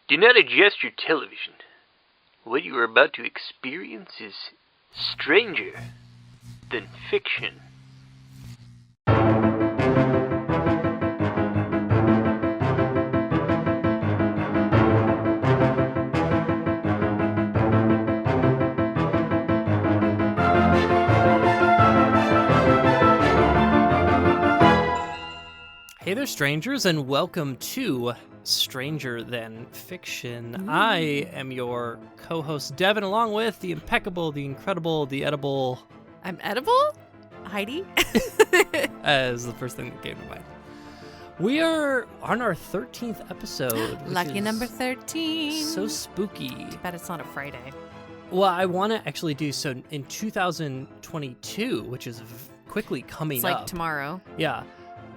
Do not adjust your television. What you are about to experience is stranger than fiction. Hey there, strangers, and welcome to Stranger Than Fiction. I am your co-host, Devin, along with the impeccable, the incredible, the edible... I'm edible? Heidi? as the first thing that came to mind. We are on our 13th episode. Lucky number 13. So spooky. Too bad it's not a Friday. Well, I want to actually do so in 2022, which is quickly coming up. It's like tomorrow. Yeah.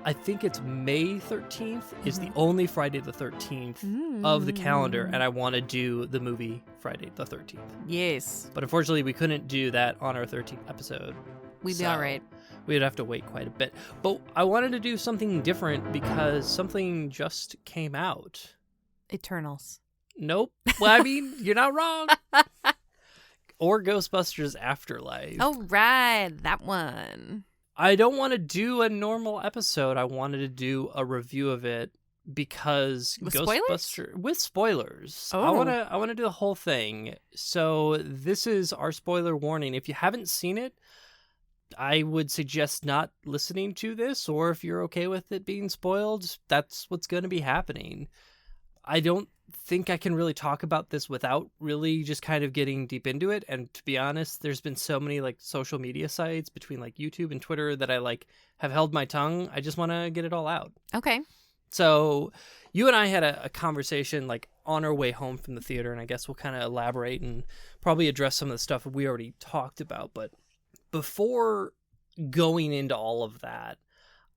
I think it's May 13th is the only Friday the 13th of the calendar, and I want to do the movie Friday the 13th. Yes. But unfortunately, we couldn't do that on our 13th episode. We'd be all right. We'd have to wait quite a bit. But I wanted to do something different because something just came out. Eternals. Nope. Well, I mean, you're not wrong. Or Ghostbusters Afterlife. Oh, right. That one. I don't want to do a normal episode. I wanted to do a review of it because with spoilers. Oh. I want to do the whole thing. So this is our spoiler warning. If you haven't seen it, I would suggest not listening to this, or if you're okay with it being spoiled, that's what's going to be happening. I don't think I can really talk about this without really just kind of getting deep into it. And to be honest, there's been so many like social media sites between like YouTube and Twitter that I like have held my tongue. I just want to get it all out. Okay. So you and I had a conversation like on our way home from the theater, and I guess we'll kind of elaborate and probably address some of the stuff we already talked about. But before going into all of that,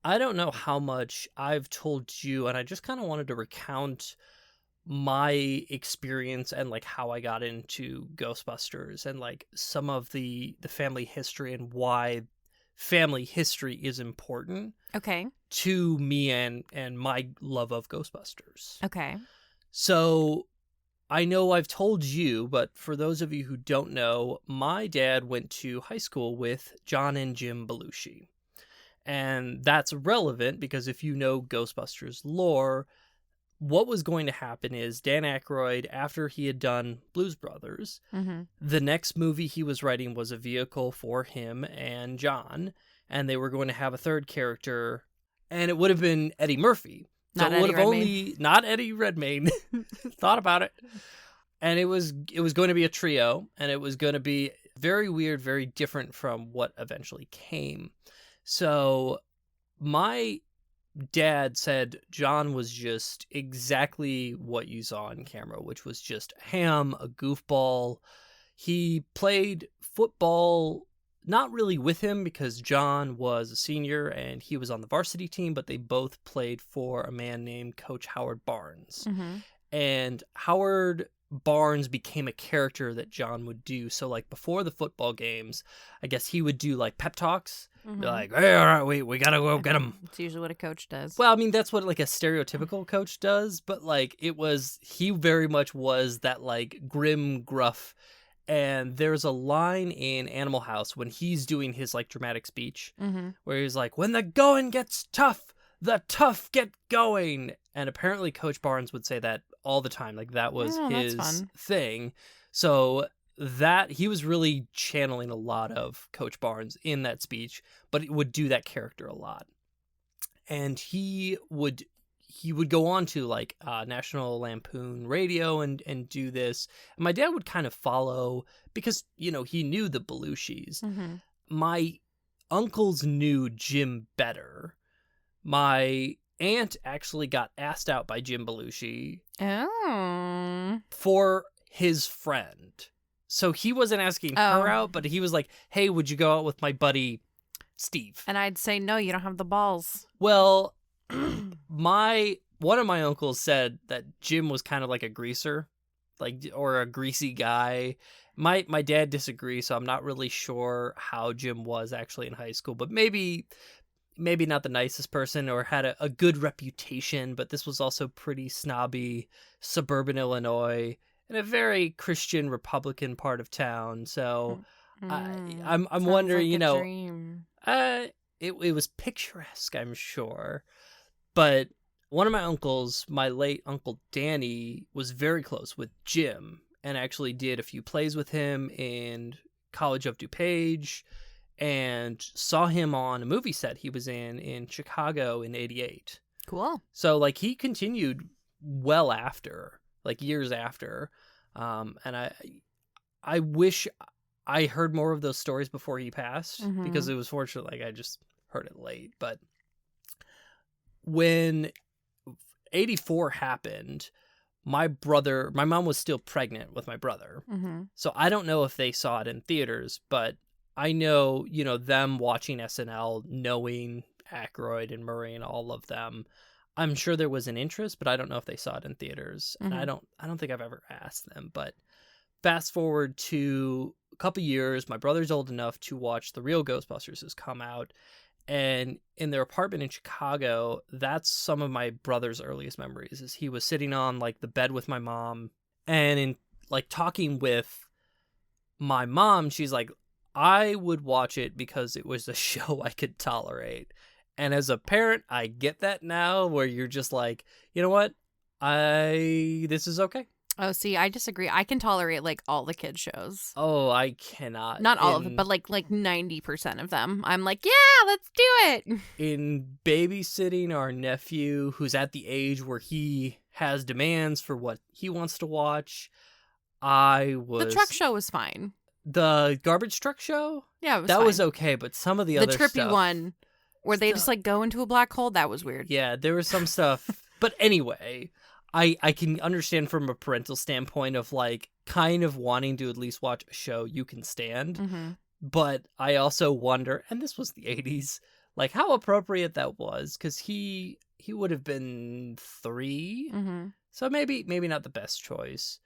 I don't know how much I've told you, and I just kind of wanted to recount my experience and like how I got into Ghostbusters and like some of the family history and why family history is important. Okay. To me and my love of Ghostbusters. Okay. So I know I've told you, but for those of you who don't know, my dad went to high school with John and Jim Belushi. And that's relevant because if you know Ghostbusters lore, what was going to happen is Dan Aykroyd, after he had done Blues Brothers, the next movie he was writing was a vehicle for him and John, and they were going to have a third character, and it would have been Eddie Murphy. Not Eddie Redmayne. Thought about it. And it was going to be a trio, and it was going to be very weird, very different from what eventually came. So my dad said John was just exactly what you saw on camera, which was just ham, a goofball. He played football, not really with him because John was a senior and he was on the varsity team, but they both played for a man named Coach Howard Barnes. And Howard Barnes became a character that John would do. So like before the football games, I guess he would do like pep talks. Be like, hey, all right, we gotta go get him. It's usually what a coach does. Well, I mean, that's what like a stereotypical coach does, but like he very much was that like grim, gruff. And there's a line in Animal House when he's doing his like dramatic speech where he's like, when the going gets tough, the tough get going. And apparently Coach Barnes would say that all the time. Like that was his thing. So that he was really channeling a lot of Coach Barnes in that speech, but would do that character a lot. And he would go on to like National Lampoon Radio and do this. And my dad would kind of follow because, you know, he knew the Belushis. My uncles knew Jim better. My aunt actually got asked out by Jim Belushi for his friend. So he wasn't asking her out, but he was like, hey, would you go out with my buddy Steve? And I'd say, no, you don't have the balls. Well, one of my uncles said that Jim was kind of like a greaser, or a greasy guy. My dad disagrees, so I'm not really sure how Jim was actually in high school, but maybe maybe not the nicest person or had a good reputation, but this was also pretty snobby suburban Illinois in a very Christian Republican part of town. So I'm Sounds wondering, like you a know, dream. it was picturesque, I'm sure. But one of my uncles, my late Uncle Danny, was very close with Jim and actually did a few plays with him in College of DuPage and saw him on a movie set he was in Chicago in '88. Cool. So, like, he continued well after, like, years after. And I wish I heard more of those stories before he passed because it was fortunate, like, I just heard it late. But when '84 happened, my mom was still pregnant with my brother. So I don't know if they saw it in theaters, but I know, you know, them watching SNL, knowing Aykroyd and Murray and all of them, I'm sure there was an interest, but I don't know if they saw it in theaters. And I don't think I've ever asked them. But fast forward to a couple years, my brother's old enough to watch the real Ghostbusters has come out. And in their apartment in Chicago, that's some of my brother's earliest memories, is he was sitting on, like, the bed with my mom and in, like, talking with my mom. She's like, I would watch it because it was a show I could tolerate. And as a parent, I get that now, where you're just like, you know what? This is okay. Oh, see, I disagree. I can tolerate, like, all the kids shows. Oh, I cannot. Not all of them, but like 90% of them. I'm like, yeah, let's do it. In babysitting our nephew, who's at the age where he has demands for what he wants to watch, The truck show was fine. The garbage truck show? Yeah, it was that fine. was okay, but some of the other trippy stuff, one where they just, like, go into a black hole, that was weird. Yeah, there was some stuff. But anyway, I can understand from a parental standpoint of, like, kind of wanting to at least watch a show you can stand. But I also wonder, and this was the '80s, like, how appropriate that was, because he would have been 3, so maybe not the best choice.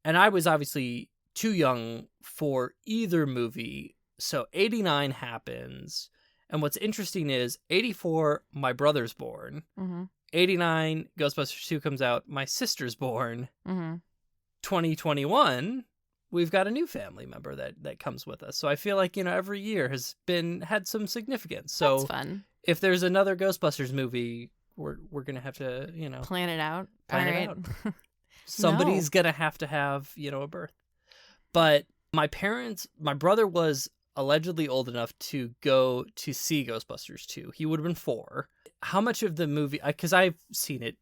And I was obviously too young for either movie. So '89 happens, and what's interesting is '84, my brother's born. '89, Ghostbusters 2 comes out, my sister's born. 2021, we've got a new family member that comes with us. So I feel like, you know, every year has had some significance. So that's fun. If there's another Ghostbusters movie, we're gonna have to, you know, plan it out. Plan it out. Somebody's gonna have to have, you know, a birth. But my brother was allegedly old enough to go to see Ghostbusters 2. He would have been 4. How much of the movie, because I've seen it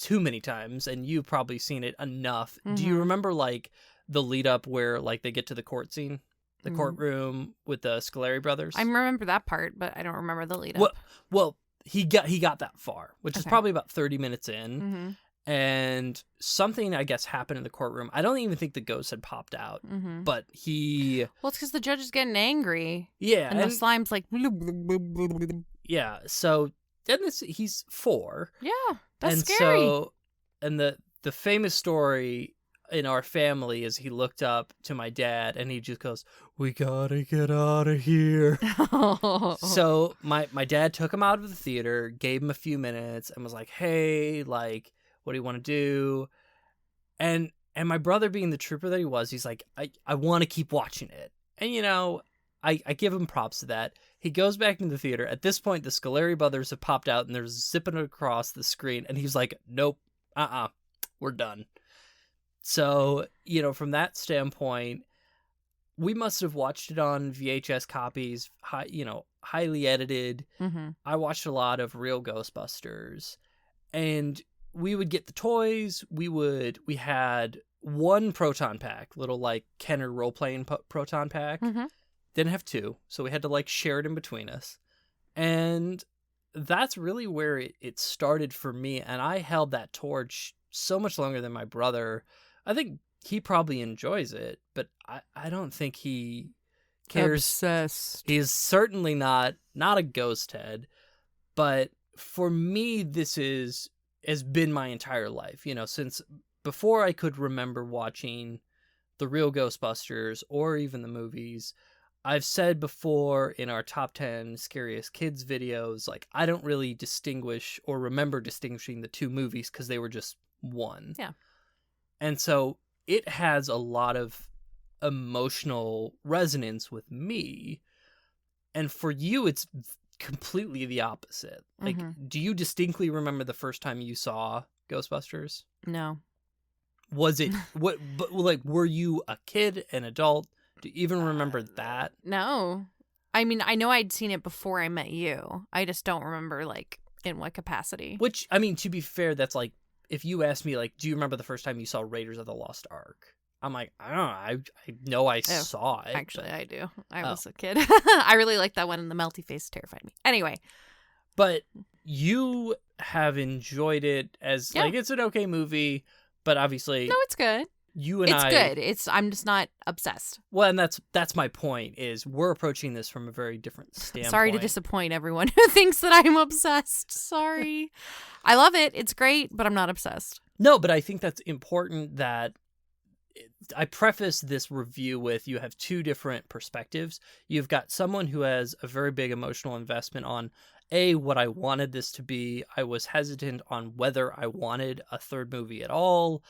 too many times and you've probably seen it enough. Do you remember, like, the lead up where, like, they get to the court scene, the courtroom with the Scoleri brothers? I remember that part, but I don't remember the lead up. Well, he got that far, which is probably about 30 minutes in. And something, I guess, happened in the courtroom. I don't even think the ghost had popped out, but he... Well, it's because the judge is getting angry. Yeah. And the slime's like... Yeah, so then he's 4. Yeah, that's and scary. And the famous story in our family is he looked up to my dad and he just goes, "We gotta get out of here." So my dad took him out of the theater, gave him a few minutes, and was like, "Hey, like, what do you want to do?" And my brother, being the trooper that he was, he's like, I want to keep watching it. And, you know, I give him props to that. He goes back into the theater. At this point, the Scoleri brothers have popped out and they're zipping across the screen. And he's like, "Nope, we're done." So, you know, from that standpoint, we must have watched it on VHS copies, highly edited. I watched a lot of real Ghostbusters, and we would get the toys. We had one proton pack, little, like, Kenner role-playing proton pack. Didn't have 2, so we had to, like, share it in between us. And that's really where it started for me, and I held that torch so much longer than my brother. I think he probably enjoys it, but I don't think he cares. Obsessed. He's certainly not a ghost head, but for me, this has been my entire life, you know, since before I could remember watching the real Ghostbusters or even the movies. I've said before in our top 10 scariest kids videos, like, I don't really distinguish or remember distinguishing the two movies because they were just one. Yeah. And so it has a lot of emotional resonance with me. And for you, it's completely the opposite. Like, do you distinctly remember the first time you saw Ghostbusters? No. Was it, but like, were you a kid, an adult? Do you even remember that? No. I mean, I know I'd seen it before I met you. I just don't remember, like, in what capacity. Which, I mean, to be fair, that's like, if you asked me, like, do you remember the first time you saw Raiders of the Lost Ark? I'm like, I don't know. I know I saw it. Actually, I do. I was a kid. I really liked that one, and the melty face terrified me. Anyway. But you have enjoyed it as, like, it's an okay movie, but obviously... No, it's good. It's good. I'm just not obsessed. Well, and that's my point, is we're approaching this from a very different standpoint. Sorry to disappoint everyone who thinks that I'm obsessed. Sorry. I love it. It's great, but I'm not obsessed. No, but I think that's important that I preface this review with, you have two different perspectives. You've got someone who has a very big emotional investment on, what I wanted this to be. I was hesitant on whether I wanted a third movie at all.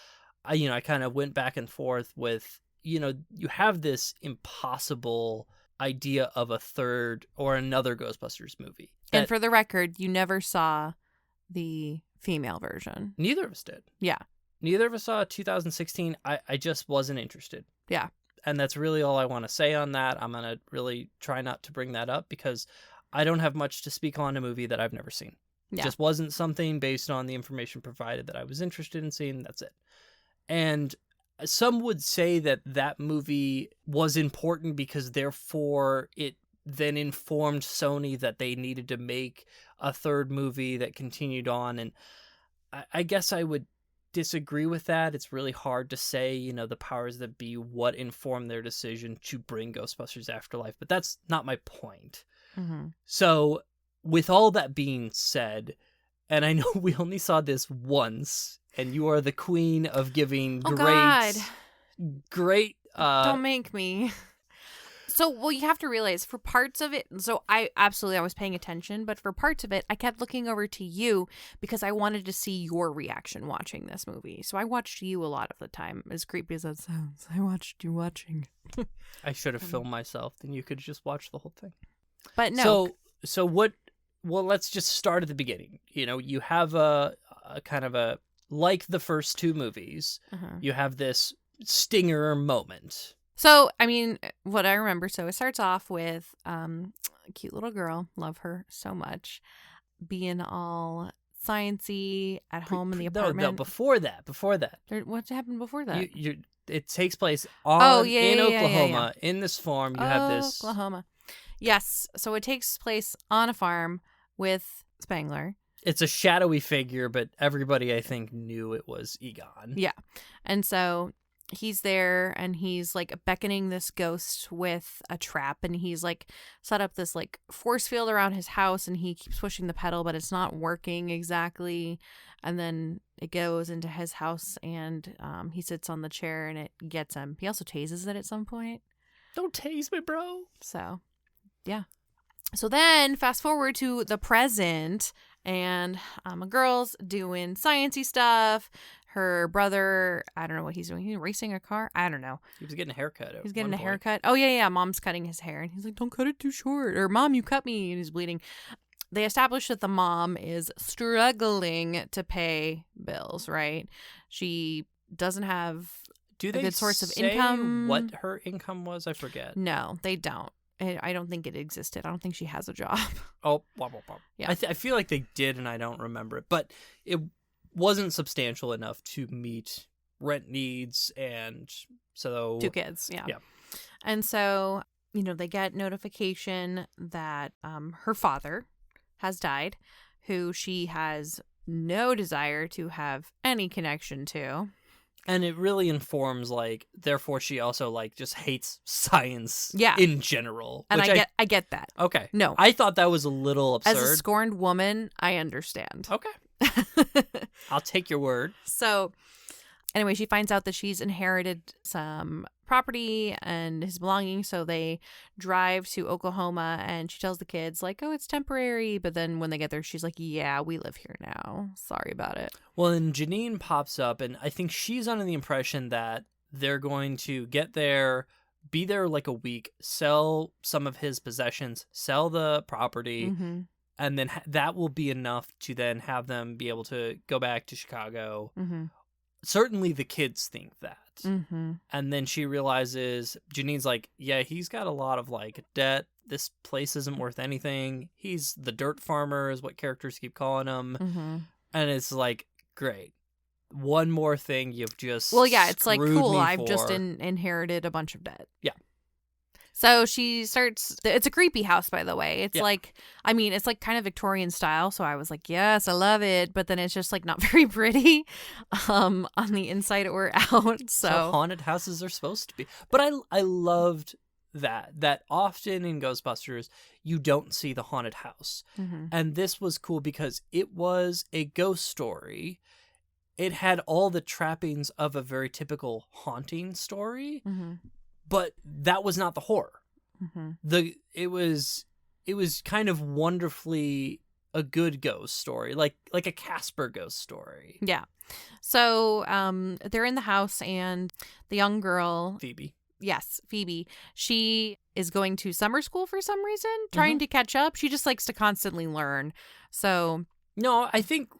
I kind of went back and forth with, you have this impossible idea of a third or another Ghostbusters movie. And for the record, you never saw the female version. Neither of us did. Yeah. Neither of us saw 2016. I just wasn't interested. Yeah. And that's really all I want to say on that. I'm going to really try not to bring that up because I don't have much to speak on a movie that I've never seen. It just wasn't something based on the information provided that I was interested in seeing. That's it. And some would say that movie was important because therefore it then informed Sony that they needed to make a third movie that continued on. And I guess I would disagree with that. It's really hard to say, the powers that be, what informed their decision to bring Ghostbusters Afterlife. But that's not my point. Mm-hmm. So with all that being said, and I know we only saw this once, and you are the queen of giving great don't make me. So, well, you have to realize for parts of it, so I was paying attention, but for parts of it, I kept looking over to you because I wanted to see your reaction watching this movie. So I watched you a lot of the time, as creepy as that sounds. I watched you watching. I should have filmed myself, then you could just watch the whole thing. But no. So what, well, let's just start at the beginning. You have a kind of a, like the first two movies, you have this stinger moment. So, I mean, what I remember, so it starts off with a cute little girl, love her so much, being all sciencey at home in the apartment. No, before that. What happened before that? It takes place in Oklahoma. In this farm, you have this... Oklahoma. Yes, so it takes place on a farm with Spangler. It's a shadowy figure, but everybody, I think, knew it was Egon. Yeah, and so... he's there and he's like beckoning this ghost with a trap, and he's like set up this like force field around his house, and he keeps pushing the pedal, but it's not working exactly. And then it goes into his house, and he sits on the chair and it gets him. He also tases it at some point. Don't tase me, bro. So, yeah. So then fast forward to the present, and a girl's doing sciencey stuff. Her brother, I don't know what he's doing. He's racing a car? I don't know. He was getting a haircut. He's getting a haircut. Oh, yeah. Mom's cutting his hair. And he's like, don't cut it too short. Or, Mom, you cut me. And he's bleeding. They establish that the mom is struggling to pay bills, right? She doesn't have a good source of income. What her income was? I forget. No, they don't. I don't think it existed. I don't think she has a job. Oh, yeah. I feel like they did, and I don't remember it. But it wasn't substantial enough to meet rent needs, and so 2 kids, yeah. And so they get notification that her father has died, who she has no desire to have any connection to. And it really informs, therefore she also, just hates science in general. And I get that. Okay. No. I thought that was a little absurd. As a scorned woman, I understand. Okay. I'll take your word. So Anyway, she finds out that she's inherited some property and his belongings, so they drive to Oklahoma, and she tells the kids, like, oh, it's temporary. But then when they get there, she's like, yeah, we live here now. Sorry about it. Well, and Janine pops up, and I think she's under the impression that they're going to get there, be there like a week, sell some of his possessions, sell the property, Mm-hmm. and then that will be enough to then have them be able to go back to Chicago. Mm-hmm. Certainly the kids think that. Mm-hmm. And then she realizes, Janine's like, yeah, he's got a lot of like debt. This place isn't worth anything. He's the dirt farmer is what characters keep calling him. Mm-hmm. And it's like, great. One more thing you've just Well, yeah, it's like, screwed cool, me I've just for. inherited a bunch of debt. Yeah. So she starts, it's a creepy house, by the way. It's Yeah. like, I mean, it's like kind of Victorian style. So I was like, yes, I love it. But then it's just like not very pretty on the inside or out. So So haunted houses are supposed to be. But I loved that often in Ghostbusters, you don't see the haunted house. Mhm. And this was cool because it was a ghost story. It had all the trappings of a very typical haunting story, Mhm. but that was not the horror. Mhm. It was kind of wonderfully a good ghost story, like a Casper ghost story. Yeah. So they're in the house, and the young girl, Phoebe. yes, Phoebe, she is going to summer school for some reason, trying to catch up. She just likes to constantly learn. So No, I think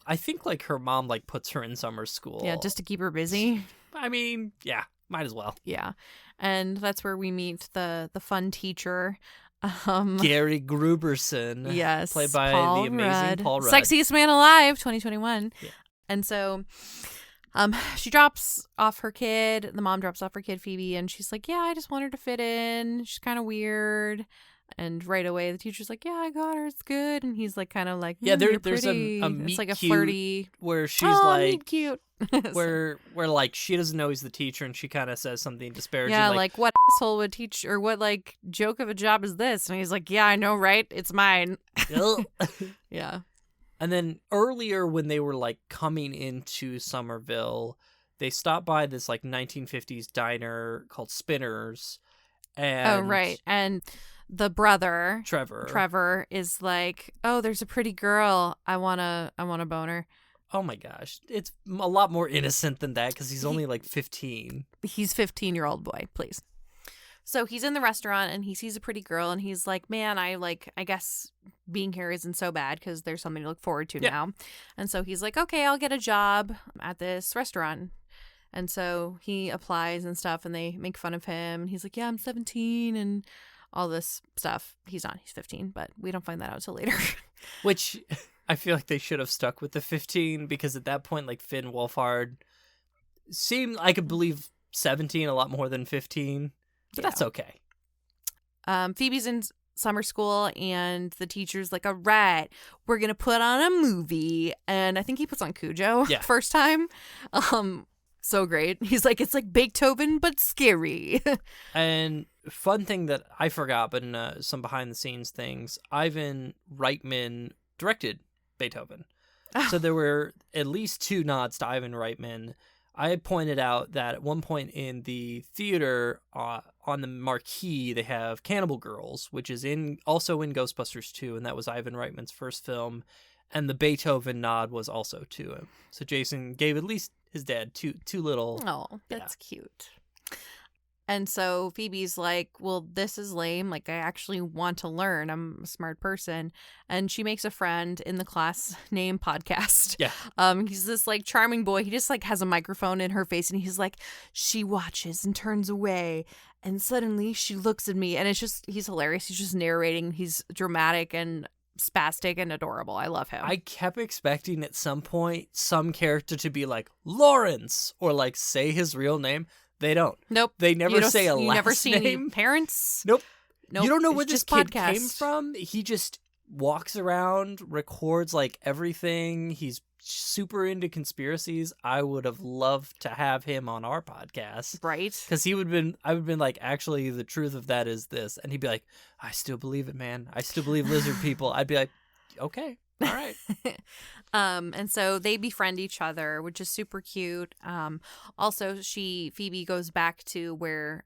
like her mom like puts her in summer school. yeah, just to keep her busy. I mean, yeah, might as well. Yeah. And that's where we meet the fun teacher. Gary Gruberson. Yes. Played by Paul the amazing Rudd. Paul Rudd. Sexiest man alive, 2021. Yeah. And so she drops off her kid. The mom drops off her kid, Phoebe, and she's like, yeah, I just want her to fit in. She's kind of weird. And right away, the teacher's like, yeah, I got her. It's good. And he's like, kind of like, Yeah, you're there's a pretty. meet It's like a cute flirty. where she's Oh, like, meet cute. where like she doesn't know he's the teacher, and she kind of says something disparaging. Yeah, like what asshole would teach, or what like joke of a job is this? And he's like, yeah, I know, right? It's mine. "Ugh." Yeah. And then earlier when they were like coming into Somerville, they stopped by this like 1950s diner called Spinners. And Oh, right. And the brother, Trevor is like, oh, there's a pretty girl. I wanna bone her. Oh my gosh. It's a lot more innocent than that because he's only like 15. He's 15-year-old boy, please. So he's in the restaurant and he sees a pretty girl and he's like, man, I guess being here isn't so bad because there's something to look forward to now. And so he's like, okay, I'll get a job at this restaurant. And so he applies and stuff, and they make fun of him. And he's like, yeah, I'm 17 and all this stuff. He's not. He's 15, but we don't find that out till later. Which I feel like they should have stuck with the 15 because at that point, like Finn Wolfhard seemed, I could believe 17 a lot more than 15. But that's okay. Phoebe's in summer school, and the teacher's like, all right, we're going to put on a movie. And I think he puts on Cujo first time. So great. He's like, it's like Beethoven, but scary. And fun thing that I forgot, but some behind the scenes things, Ivan Reitman directed Beethoven. So there were at least 2 nods to Ivan Reitman. I had pointed out that at one point in the theater, on the marquee, they have Cannibal Girls, which is also in Ghostbusters 2, and that was Ivan Reitman's first film. And the Beethoven nod was also to him. So Jason gave at least his dad two little. Oh, that's cute. And so Phoebe's like, well, this is lame. Like, I actually want to learn. I'm a smart person. And she makes a friend in the class named Podcast. Yeah. He's this like charming boy. He just like has a microphone in her face, and he's like, she watches and turns away. And suddenly she looks at me, and it's just, he's hilarious. He's just narrating. He's dramatic and spastic and adorable. I love him. I kept expecting at some point some character to be like Lawrence or like say his real name. They don't. Nope. They never say a last name. You never see any parents. Nope. Nope. You don't know It's where this just kid podcast. came from. He just walks around, records like everything. He's super into conspiracies. I would have loved to have him on our podcast. Right. Because I would have been like, actually, the truth of that is this. And he'd be like, I still believe it, man. I still believe lizard people. I'd be like, okay. All right. And so they befriend each other, which is super cute. Also, Phoebe goes back to where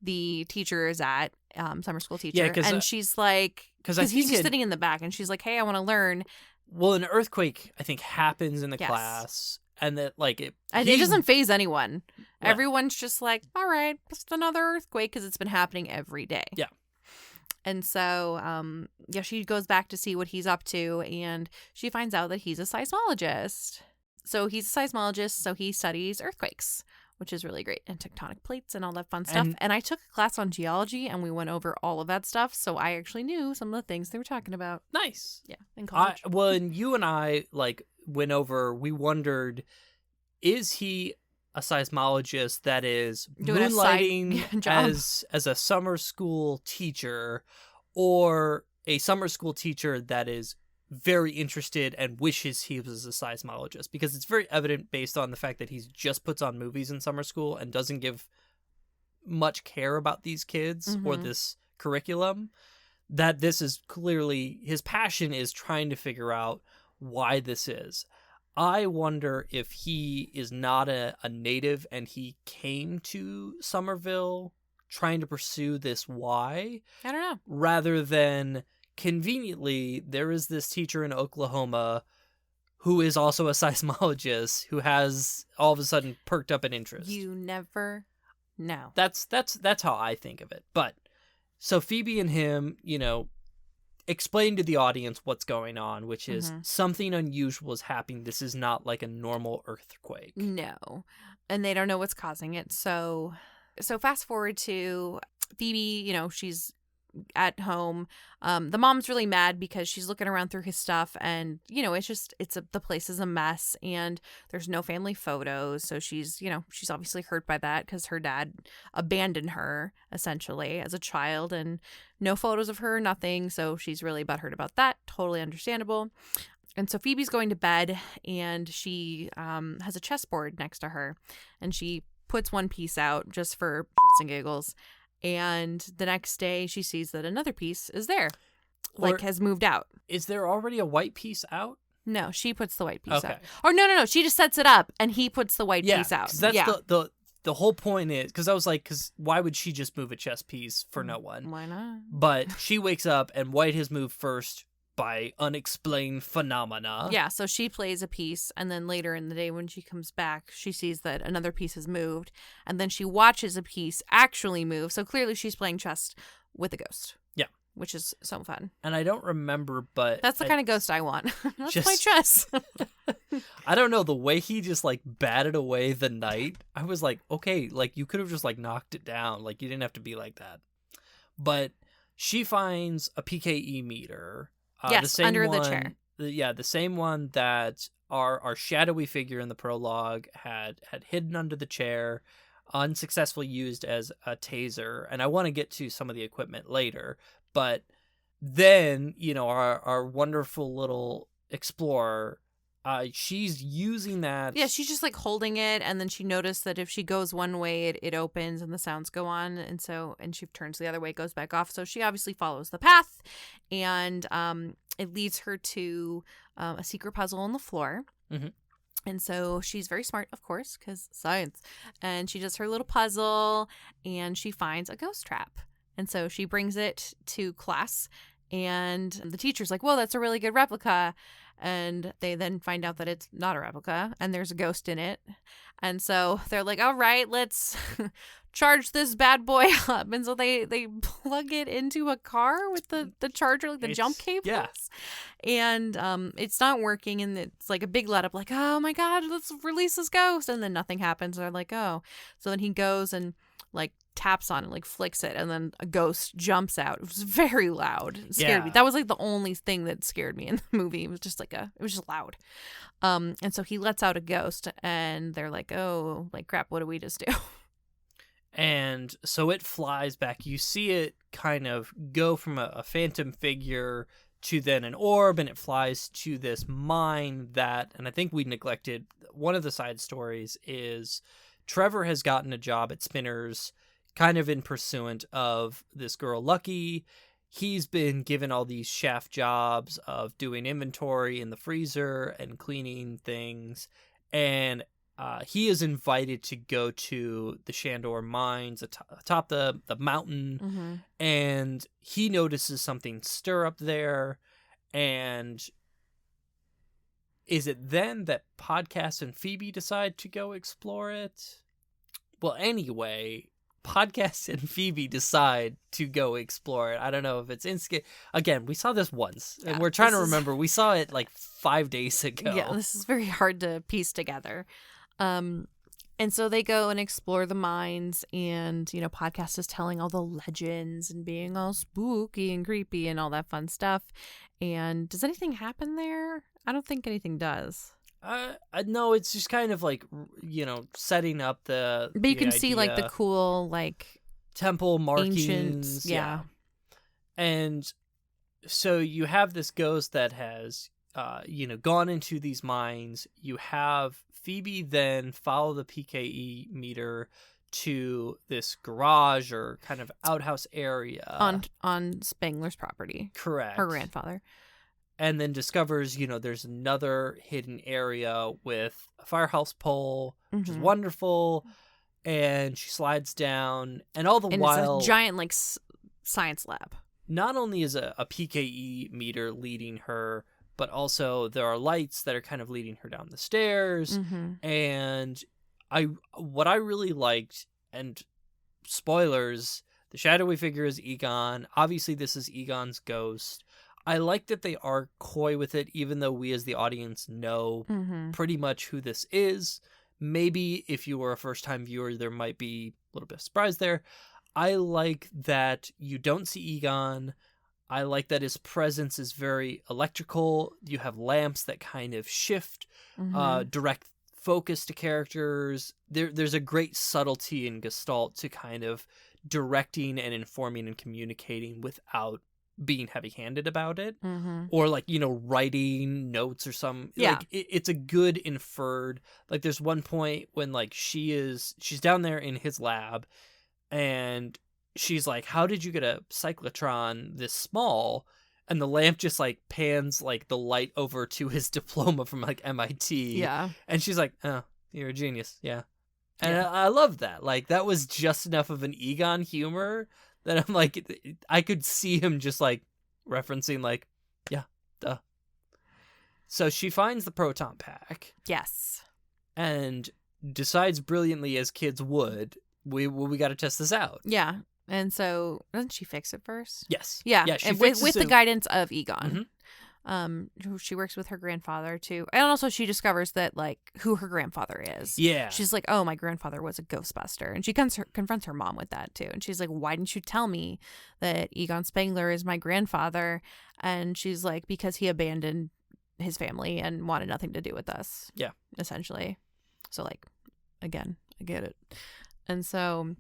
the teacher is at, summer school teacher. Yeah, and she's like, because he's just had- sitting in the back, and she's like, hey, I want to learn. Well, an earthquake, I think, happens in the Yes. class, and that, like, It doesn't phase anyone. Everyone's just like, all right, just another earthquake, because it's been happening every day. Yeah. And so, she goes back to see what he's up to, and she finds out that he's a seismologist. So he's a seismologist, so he studies earthquakes, which is really great, and tectonic plates and all that fun stuff. And I took a class on geology, and we went over all of that stuff, so I actually knew some of the things they were talking about. Nice. Yeah, in college. When you and I, like, went over, we wondered, is he a seismologist that is Doing a moonlighting side job. as a summer school teacher, or a summer school teacher that is very interested and wishes he was a seismologist? Because it's very evident based on the fact that he just puts on movies in summer school and doesn't give much care about these kids or this curriculum, that this is clearly his passion is trying to figure out why this is. I wonder if he is not a native and he came to Somerville trying to pursue this why. I don't know. Rather than, conveniently, there is this teacher in Oklahoma who is also a seismologist who has all of a sudden perked up an interest. You never know. That's how I think of it. But so Phoebe and him, explain to the audience what's going on, which is something unusual is happening. This is not like a normal earthquake. No. And they don't know what's causing it. So fast forward to Phoebe, she's at home. The mom's really mad because she's looking around through his stuff, and the place is a mess, and there's no family photos. So she's obviously hurt by that because her dad abandoned her essentially as a child, and no photos of her, nothing. So she's really butthurt about that. Totally understandable. And so Phoebe's going to bed, and she has a chessboard next to her, and she puts one piece out just for shits and giggles. And the next day she sees that another piece is there, has moved out. Is there already a white piece out? No, she puts the white piece Okay. out. Or no, she just sets it up and he puts the white piece out. That's the whole point is, because I was like, why would she just move a chess piece for no one? Why not? But she wakes up and white has moved first by unexplained phenomena. Yeah, so she plays a piece, and then later in the day when she comes back, she sees that another piece has moved, and then she watches a piece actually move. So clearly she's playing chess with a ghost. Yeah. Which is so fun. And I don't remember, but that's the kind of ghost I want. Let's just play chess. I don't know, the way he just like batted away the knight, I was like, okay, like you could have just like knocked it down. Like you didn't have to be like that. But she finds a PKE meter. Yes, under the chair. The same one that our shadowy figure in the prologue had hidden under the chair, unsuccessfully used as a taser. And I want to get to some of the equipment later. But then, our wonderful little explorer, she's using that. Yeah, she's just like holding it, and then she noticed that if she goes one way, it opens and the sounds go on, and she turns the other way, it goes back off. So she obviously follows the path, and it leads her to a secret puzzle on the floor. Mm-hmm. And so she's very smart, of course, because science. And she does her little puzzle, and she finds a ghost trap. And so she brings it to class, and the teacher's like, "Whoa, that's a really good replica." And they then find out that it's not a replica and there's a ghost in it. And so they're like, all right, let's charge this bad boy up. And so they plug it into a car with the charger, like the jump cables. Yeah. And it's not working. And it's like a big let up, like, oh my God, let's release this ghost. And then nothing happens. They're like, oh. So then he goes and like taps on it, like flicks it, and then a ghost jumps out. It was very loud. It scared me. That was like the only thing that scared me in the movie. It was just it was just loud. And so he lets out a ghost, and they're like, oh, like crap, what do we just do? And so it flies back. You see it kind of go from a phantom figure to then an orb, and it flies to this mine that, and I think we neglected, one of the side stories is Trevor has gotten a job at Spinners kind of in pursuant of this girl, Lucky. he's been given all these shaft jobs of doing inventory in the freezer and cleaning things, and he is invited to go to the Shandor mines atop the mountain, and he notices something stir up there, and is it then that Podcast and Phoebe decide to go explore it? Well, anyway, Podcast and Phoebe decide to go explore it. I don't know if it's again, we saw this once, and we're trying to remember. We saw it like 5 days ago. Yeah, this is very hard to piece together. And so they go and explore the mines, and, Podcast is telling all the legends and being all spooky and creepy and all that fun stuff. And does anything happen there? I don't think anything does. No, it's just kind of like, setting up the. But you can see like the cool temple markings. Ancient, yeah. And so you have this ghost that has, gone into these mines. You have Phoebe then follow the PKE meter to this garage or kind of outhouse area on Spangler's property. Correct. Her grandfather. And then discovers, there's another hidden area with a firehouse pole, which is wonderful. And she slides down, and all the while, it's a giant science lab. Not only is a PKE meter leading her, but also there are lights that are kind of leading her down the stairs. And what I really liked, and spoilers, the shadowy figure is Egon. Obviously, this is Egon's ghost. I like that they are coy with it, even though we as the audience know pretty much who this is. Maybe if you were a first-time viewer, there might be a little bit of surprise there. I like that you don't see Egon. I like that his presence is very electrical. You have lamps that kind of shift, direct focus to characters. There's a great subtlety in Gestalt to kind of directing and informing and communicating without being heavy-handed about it, or writing notes or some. Yeah, it's a good inferred. Like there's one point when she's down there in his lab, and she's like, "How did you get a cyclotron this small?" And the lamp just pans the light over to his diploma from MIT. Yeah, and she's like, "Oh, you're a genius." Yeah, and I love that. That was just enough of an Egon humor that I'm I could see him just referencing yeah, duh. So she finds the proton pack. Yes. And decides brilliantly, as kids would, we got to test this out. Yeah. And so doesn't she fix it first? Yes. Yeah. Yeah. She and fixes with it. the guidance of Egon. She works with her grandfather too, and also she discovers that who her grandfather is. Yeah, she's like, "Oh, my grandfather was a Ghostbuster," and she confronts her mom with that too. And she's like, "Why didn't you tell me that Egon Spangler is my grandfather?" And she's like, "Because he abandoned his family and wanted nothing to do with us." Yeah, essentially. So again, I get it. And so,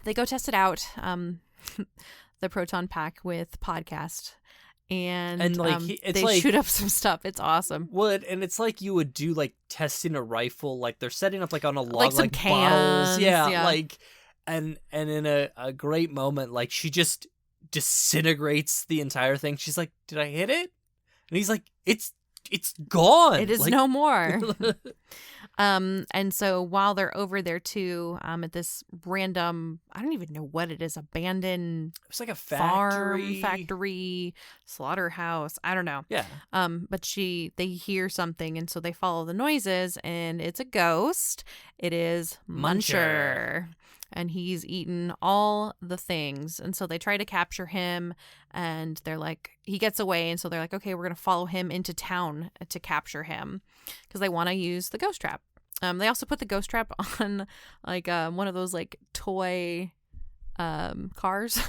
they go test it out. The proton pack with Podcast. And they shoot up some stuff. It's awesome. And it's you would do testing a rifle. They're setting up on a log some cans, bottles. Yeah. And in a great moment, she just disintegrates the entire thing. She's like, "Did I hit it?" And he's like, It's gone. It is no more." And so while they're over there too, at this random, I don't even know what it is, abandoned. It's a factory, slaughterhouse. I don't know. Yeah. But they hear something, and so they follow the noises, and it's a ghost. It is Muncher. And he's eaten all the things. And so they try to capture him, and they're he gets away. And so they're okay, we're going to follow him into town to capture him because they want to use the ghost trap. They also put the ghost trap on one of those toy cars.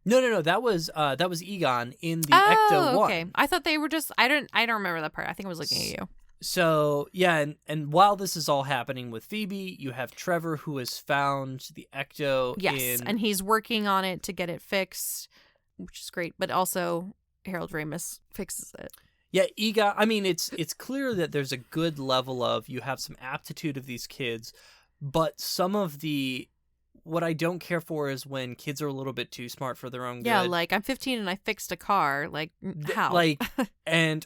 No. That was Egon in the Ecto 1. Okay. I thought they were just, I don't remember that part. I think I was looking at you. So, yeah, and while this is all happening with Phoebe, you have Trevor, who has found the Ecto. Yes, and he's working on it to get it fixed, which is great. But also, Harold Ramis fixes it. Yeah, Egon, I mean, it's clear that there's a good level of, you have some aptitude of these kids, but some of the what I don't care for is when kids are a little bit too smart for their own good. Yeah, like, I'm 15 and I fixed a car. Like, how? Like,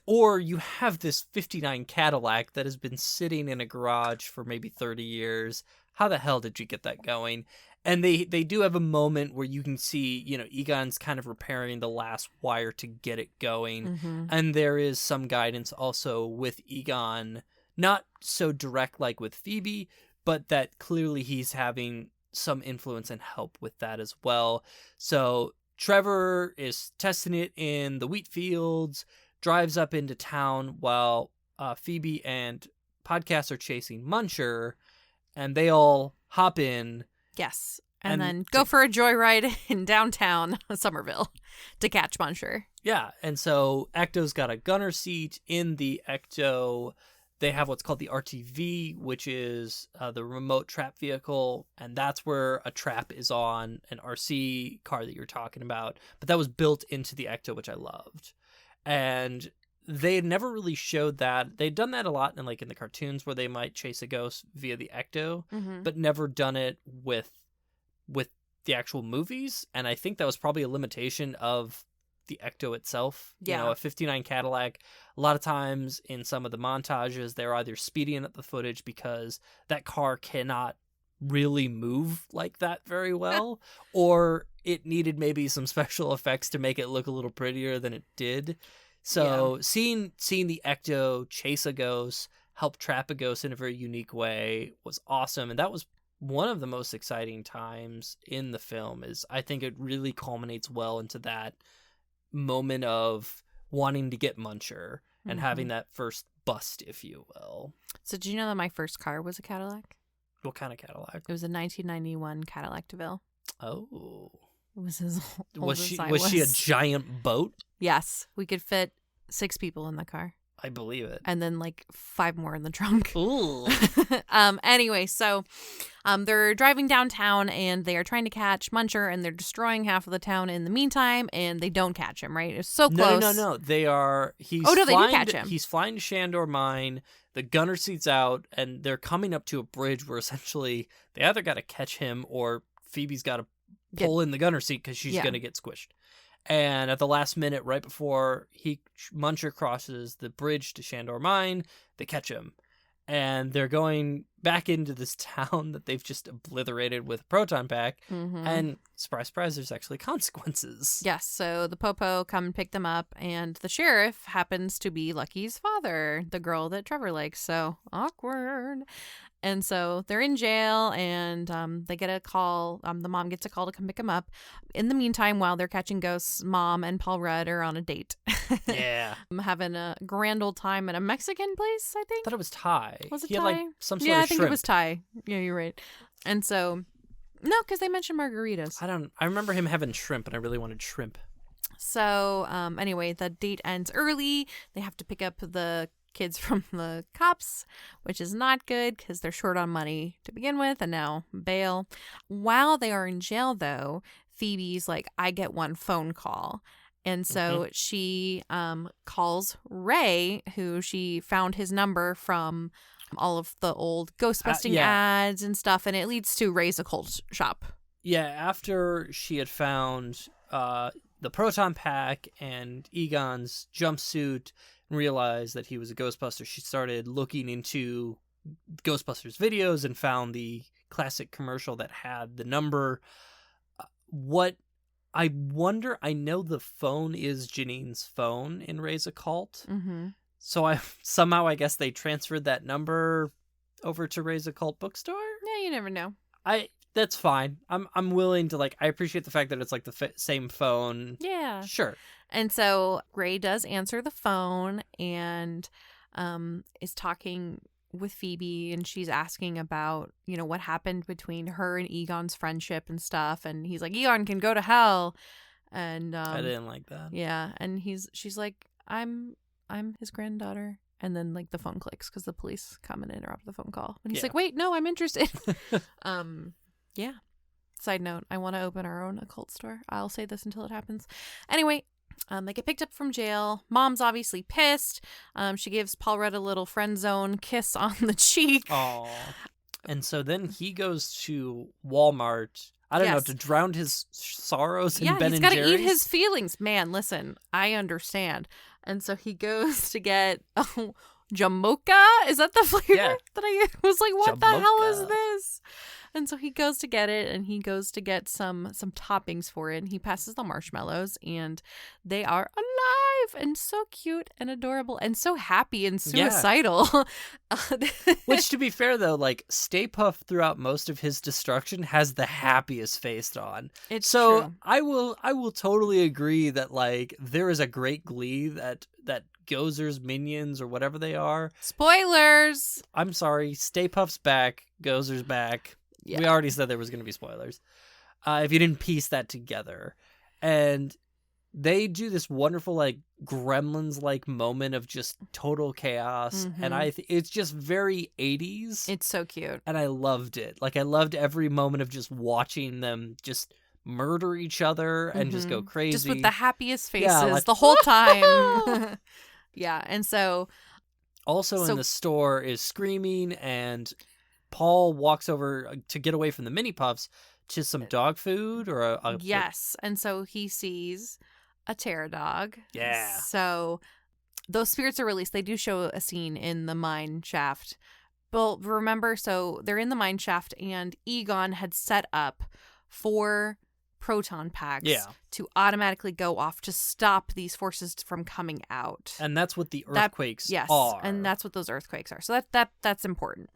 or you have this 59 Cadillac that has been sitting in a garage for maybe 30 years. How the hell did you get that going? And they do have a moment where you can see, Egon's kind of repairing the last wire to get it going. Mm-hmm. And there is some guidance also with Egon, not so direct like with Phoebe, but that clearly he's having some influence and help with that as well. So Trevor is testing it in the wheat fields, drives up into town while Phoebe and Podcast are chasing Muncher, and they all hop in. Yes. And then go for a joyride in downtown Somerville to catch Muncher. Yeah. And so Ecto's got a gunner seat. In the Ecto, they have what's called the RTV, which is the remote trap vehicle. And that's where a trap is on an RC car that you're talking about. But that was built into the Ecto, which I loved. And they had never really showed that. They'd done that a lot in the cartoons where they might chase a ghost via the Ecto, but never done it with the actual movies. And I think that was probably a limitation of the Ecto itself. Yeah. A 59 Cadillac, a lot of times in some of the montages, they're either speeding up the footage because that car cannot really move like that very well, or it needed maybe some special effects to make it look a little prettier than it did. So seeing the Ecto chase a ghost, help trap a ghost in a very unique way was awesome. And that was one of the most exciting times in the film. Is I think it really culminates well into that moment of wanting to get Muncher and having that first bust, if you will. So did you know that my first car was a Cadillac? What kind of Cadillac? It was a 1991 Cadillac DeVille. Oh. It was as old Was as she I was she a giant boat? Yes. We could fit 6 people in the car. I believe it. And then 5 more in the trunk. Ooh. Anyway, so they're driving downtown and they are trying to catch Muncher, and they're destroying half of the town in the meantime, and they don't catch him, right? It's so close. No. They are they do catch him. He's flying to Shandor Mine, the gunner seat's out, and they're coming up to a bridge where essentially they either gotta catch him or Phoebe's gotta pull in the gunner seat because she's gonna get squished. And at the last minute, right before Muncher crosses the bridge to Shandor Mine, they catch him. And they're going back into this town that they've just obliterated with a proton pack. And surprise, surprise, there's actually consequences. Yes, so the Popo come and pick them up, and the sheriff happens to be Lucky's father, the girl that Trevor likes. So awkward. And so they're in jail, and they get a call. The mom gets a call to come pick them up. In the meantime, while they're catching ghosts, Mom and Paul Rudd are on a date. Yeah. Having a grand old time at a Mexican place, I think. I thought it was Thai. Was it he Thai? had some sort yeah, of I think shrimp. it was Thai. Yeah, you're right. And so, no, because they mentioned margaritas. I remember him having shrimp, and I really wanted shrimp. So, anyway, the date ends early. They have to pick up the kids from the cops, which is not good because they're short on money to begin with, and now bail. While they are in jail, though, Phoebe's like, I get one phone call. And so she calls Ray, who she found his number from all of the old ghostbusting ads and stuff, and it leads to Ray's occult shop. Yeah, after she had found the proton pack and Egon's jumpsuit and realized that he was a Ghostbuster, she started looking into Ghostbusters videos and found the classic commercial that had the number. I wonder, I know the phone is Janine's phone in Ray's Occult. So I guess they transferred that number over to Ray's Occult bookstore. Yeah, you never know. That's fine. I'm willing to I appreciate the fact that it's the same phone. Yeah. Sure. And so Ray does answer the phone and is talking with Phoebe, and she's asking about, what happened between her and Egon's friendship and stuff. And he's like, Egon can go to hell. And I didn't like that. Yeah. And she's like, I'm his granddaughter. And then the phone clicks because the police come and interrupt the phone call. And he's like, wait, no, I'm interested. Yeah. Side note, I want to open our own occult store. I'll say this until it happens. Anyway, they get picked up from jail. Mom's obviously pissed. She gives Paul Rudd a little friend zone kiss on the cheek. Aww. And so then he goes to Walmart, I don't know, to drown his sorrows in Ben and Jerry's. Yeah, he's got to eat his feelings. Man, listen, I understand. And so he goes to get Jamocha. Is that the flavor that I was like, what the hell is this? And so he goes to get it, and he goes to get some toppings for it, and he passes the marshmallows, and they are alive and so cute and adorable and so happy and suicidal. Yeah. Which, to be fair, though, like, Stay Puft throughout most of his destruction has the happiest face on. It's so true. I will totally agree that, like, there is a great glee that Gozer's minions or whatever they are. Spoilers! I'm sorry. Stay Puft's back. Gozer's back. Yeah. We already said there was going to be spoilers. If you didn't piece that together. And they do this wonderful, like, Gremlins-like moment of just total chaos. Mm-hmm. And it's just very 80s. It's so cute. And I loved it. Like, I loved every moment of just watching them just murder each other and just go crazy. Just with the happiest faces the whole time. Yeah, and so... Also in the store is screaming, and Paul walks over to get away from the Mini-Pufts to some dog food or a yes, and so he sees a terror dog. Yeah. So those spirits are released. They do show a scene in the mine shaft. But remember, so they're in the mine shaft, and Egon had set up 4 proton packs to automatically go off to stop these forces from coming out. And that's what the earthquakes yes, are. And that's what those earthquakes are. So that's important.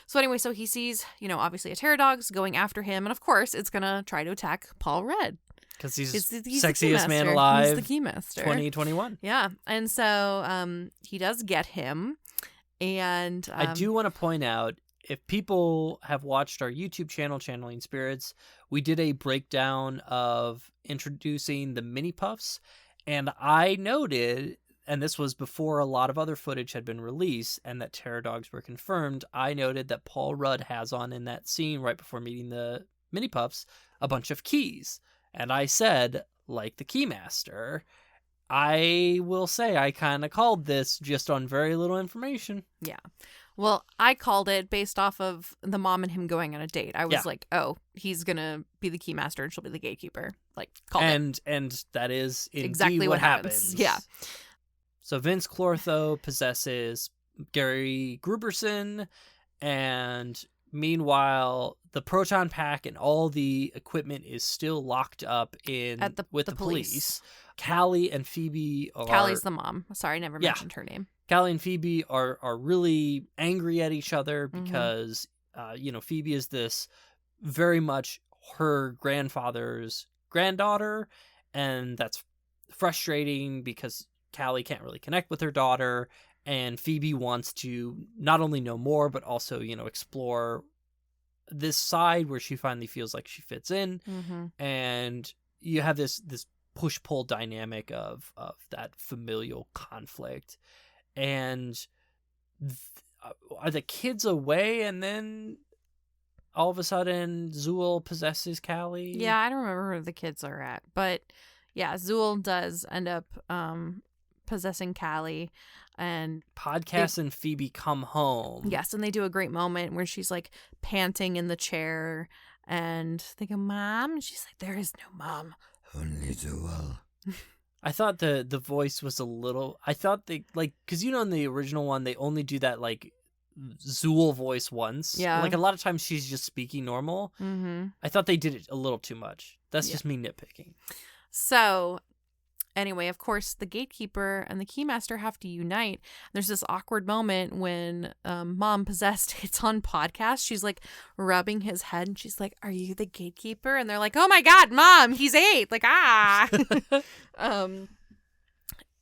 So anyway, so he sees, obviously a terror dog's going after him, and of course it's gonna try to attack Paul Rudd. Because he's sexiest man alive. He's the Keymaster. 2021. Yeah. And so he does get him. And I do want to point out, if people have watched our YouTube channel, Channeling Spirits, we did a breakdown of introducing the Mini-Pufts, and I noted, and this was before a lot of other footage had been released and that terror dogs were confirmed, I noted that Paul Rudd has on in that scene right before meeting the Mini-Pufts a bunch of keys. And I said, like the Keymaster, I will say I kind of called this just on very little information. Yeah. Well, I called it based off of the mom and him going on a date. I was like, oh, he's going to be the Keymaster and she'll be the gatekeeper. Like, called it. And that is exactly what happens. Yeah. So Vince Clortho possesses Gary Gruberson, and meanwhile, the proton pack and all the equipment is still locked up with the police. Callie and Phoebe are... Callie's the mom. Sorry, I never mentioned her name. Callie and Phoebe are really angry at each other because, Phoebe is this very much her grandfather's granddaughter, and that's frustrating because Callie can't really connect with her daughter, and Phoebe wants to not only know more, but also, explore this side where she finally feels like she fits in, and you have this push-pull dynamic of that familial conflict. And are the kids away, and then all of a sudden Zool possesses Callie? Yeah, I don't remember where the kids are at. But yeah, Zool does end up possessing Callie. And Podcast and Phoebe come home. Yes, and they do a great moment where she's like panting in the chair, and they go, "Mom?" And she's like, "There is no mom. Only Zool." I thought the voice was a little... I thought they, like... Because, in the original one, they only do that, like, Zool voice once. Yeah. Like, a lot of times she's just speaking normal. I thought they did it a little too much. That's just me nitpicking. So, anyway, of course, the gatekeeper and the Keymaster have to unite. There's this awkward moment when Mom Possessed hits on podcast. She's like rubbing his head, and she's like, "Are you the gatekeeper?" And they're like, "Oh my God, Mom, he's 8." Like,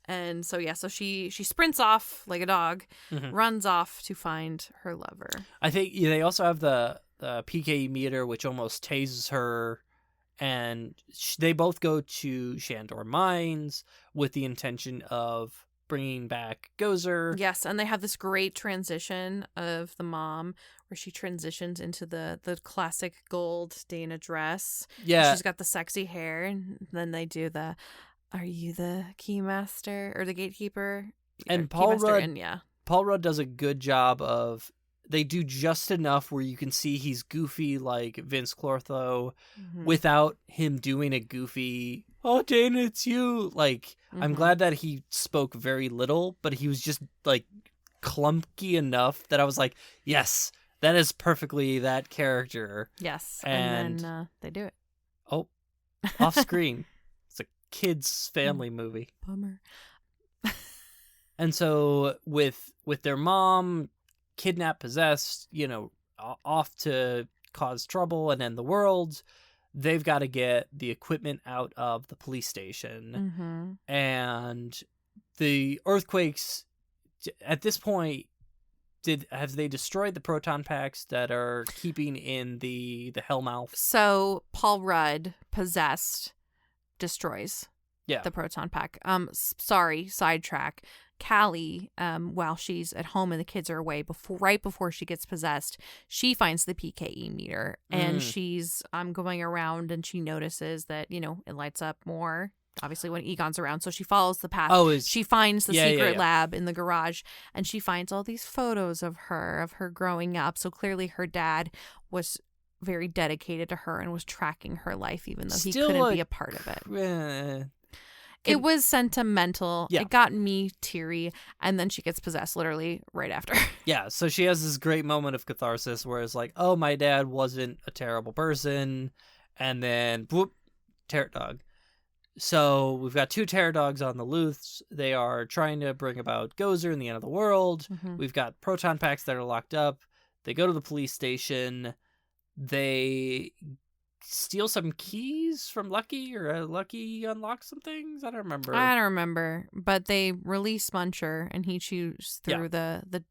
and so so she sprints off like a dog, runs off to find her lover. I think they also have the PKE meter, which almost tases her. And they both go to Shandor Mines with the intention of bringing back Gozer. Yes, and they have this great transition of the mom where she transitions into the classic gold Dana dress. Yeah. She's got the sexy hair, and then they do the, "Are you the Keymaster or the gatekeeper?" And Paul Rudd does a good job of they do just enough where you can see he's goofy like Vince Clortho without him doing a goofy, oh, Dana, it's you. Like, I'm glad that he spoke very little, but he was just like clunky enough that I was like, yes, that is perfectly that character. Yes. And then they do it. Oh, off screen. It's a kid's family movie. Bummer. And so with their mom kidnapped, possessed, off to cause trouble and end the world, they've got to get the equipment out of the police station. And the earthquakes, at this point, have they destroyed the proton packs that are keeping in the Hellmouth? So Paul Rudd, possessed, destroys the proton pack. Sorry, sidetrack. Callie, while she's at home and the kids are away, right before she gets possessed, she finds the PKE meter and she's going around and she notices that, it lights up more, obviously, when Egon's around. So she follows the path. She finds the secret lab in the garage and she finds all these photos of her growing up. So clearly her dad was very dedicated to her and was tracking her life, even though he couldn't be a part of it. It was sentimental. Yeah. It got me teary. And then she gets possessed literally right after. Yeah. So she has this great moment of catharsis where it's like, oh, my dad wasn't a terrible person. And then, whoop, terror dog. So we've got 2 terror dogs on the loose. They are trying to bring about Gozer and the end of the world. We've got proton packs that are locked up. They go to the police station. They steal some keys from Lucky, or Lucky unlocks some things. I don't remember. But they release Muncher, and he chews through the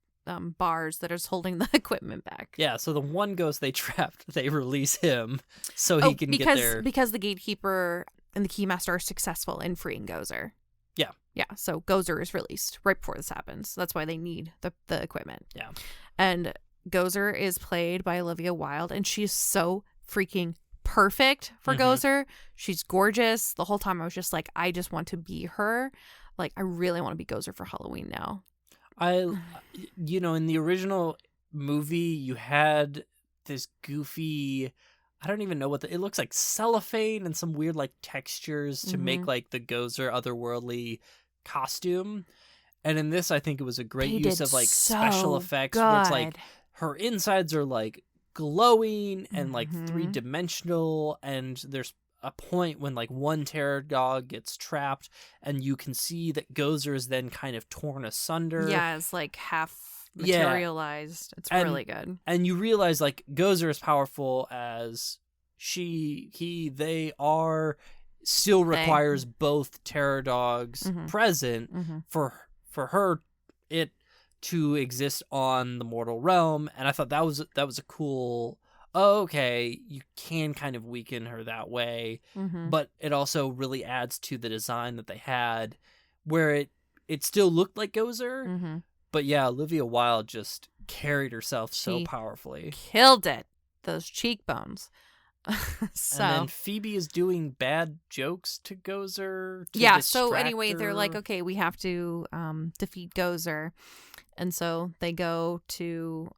bars that is holding the equipment back. Yeah, so the one ghost they trapped, they release him so he can get there. Because the gatekeeper and the keymaster are successful in freeing Gozer. Yeah. Yeah, so Gozer is released right before this happens. That's why they need the equipment. Yeah. And Gozer is played by Olivia Wilde, and she's so freaking perfect for Gozer. She's gorgeous. The whole time I was just like, I just want to be her. Like, I really want to be Gozer for Halloween now. In the original movie, you had this goofy, I don't even know it looks like cellophane and some weird like textures to make like the Gozer otherworldly costume. And in this, I think it was a great use of like special effects where it's like her insides are like glowing and like 3-dimensional, and there's a point when like one terror dog gets trapped and you can see that Gozer is then kind of torn asunder. Yeah, it's like half materialized. It's really good. And you realize like Gozer is powerful as they are, still requires both terror dogs present for her to exist on the mortal realm. And I thought that was a cool, okay, you can kind of weaken her that way, but it also really adds to the design that they had where it still looked like Gozer, but yeah, Olivia Wilde just carried herself so powerfully. Killed it. Those cheekbones. So, and then Phoebe is doing bad jokes to Gozer. So anyway, they're like, okay, we have to defeat Gozer. And so they go to,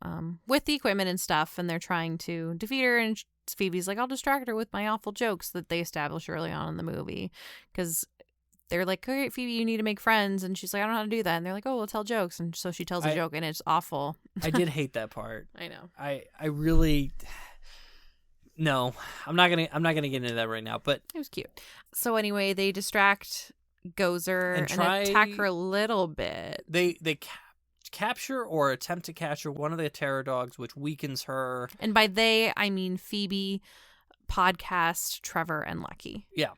with the equipment and stuff, and they're trying to defeat her. And Phoebe's like, I'll distract her with my awful jokes that they establish early on in the movie. Because they're like, okay, Phoebe, you need to make friends. And she's like, I don't know how to do that. And they're like, oh, we'll tell jokes. And so she tells a joke, and it's awful. I did hate that part. I know. I really... No, I'm not gonna get into that right now, but it was cute. So anyway, they distract Gozer and attack her a little bit. They capture or attempt to capture one of the terror dogs, which weakens her. And by they, I mean Phoebe, Podcast, Trevor, and Lucky. Yeah.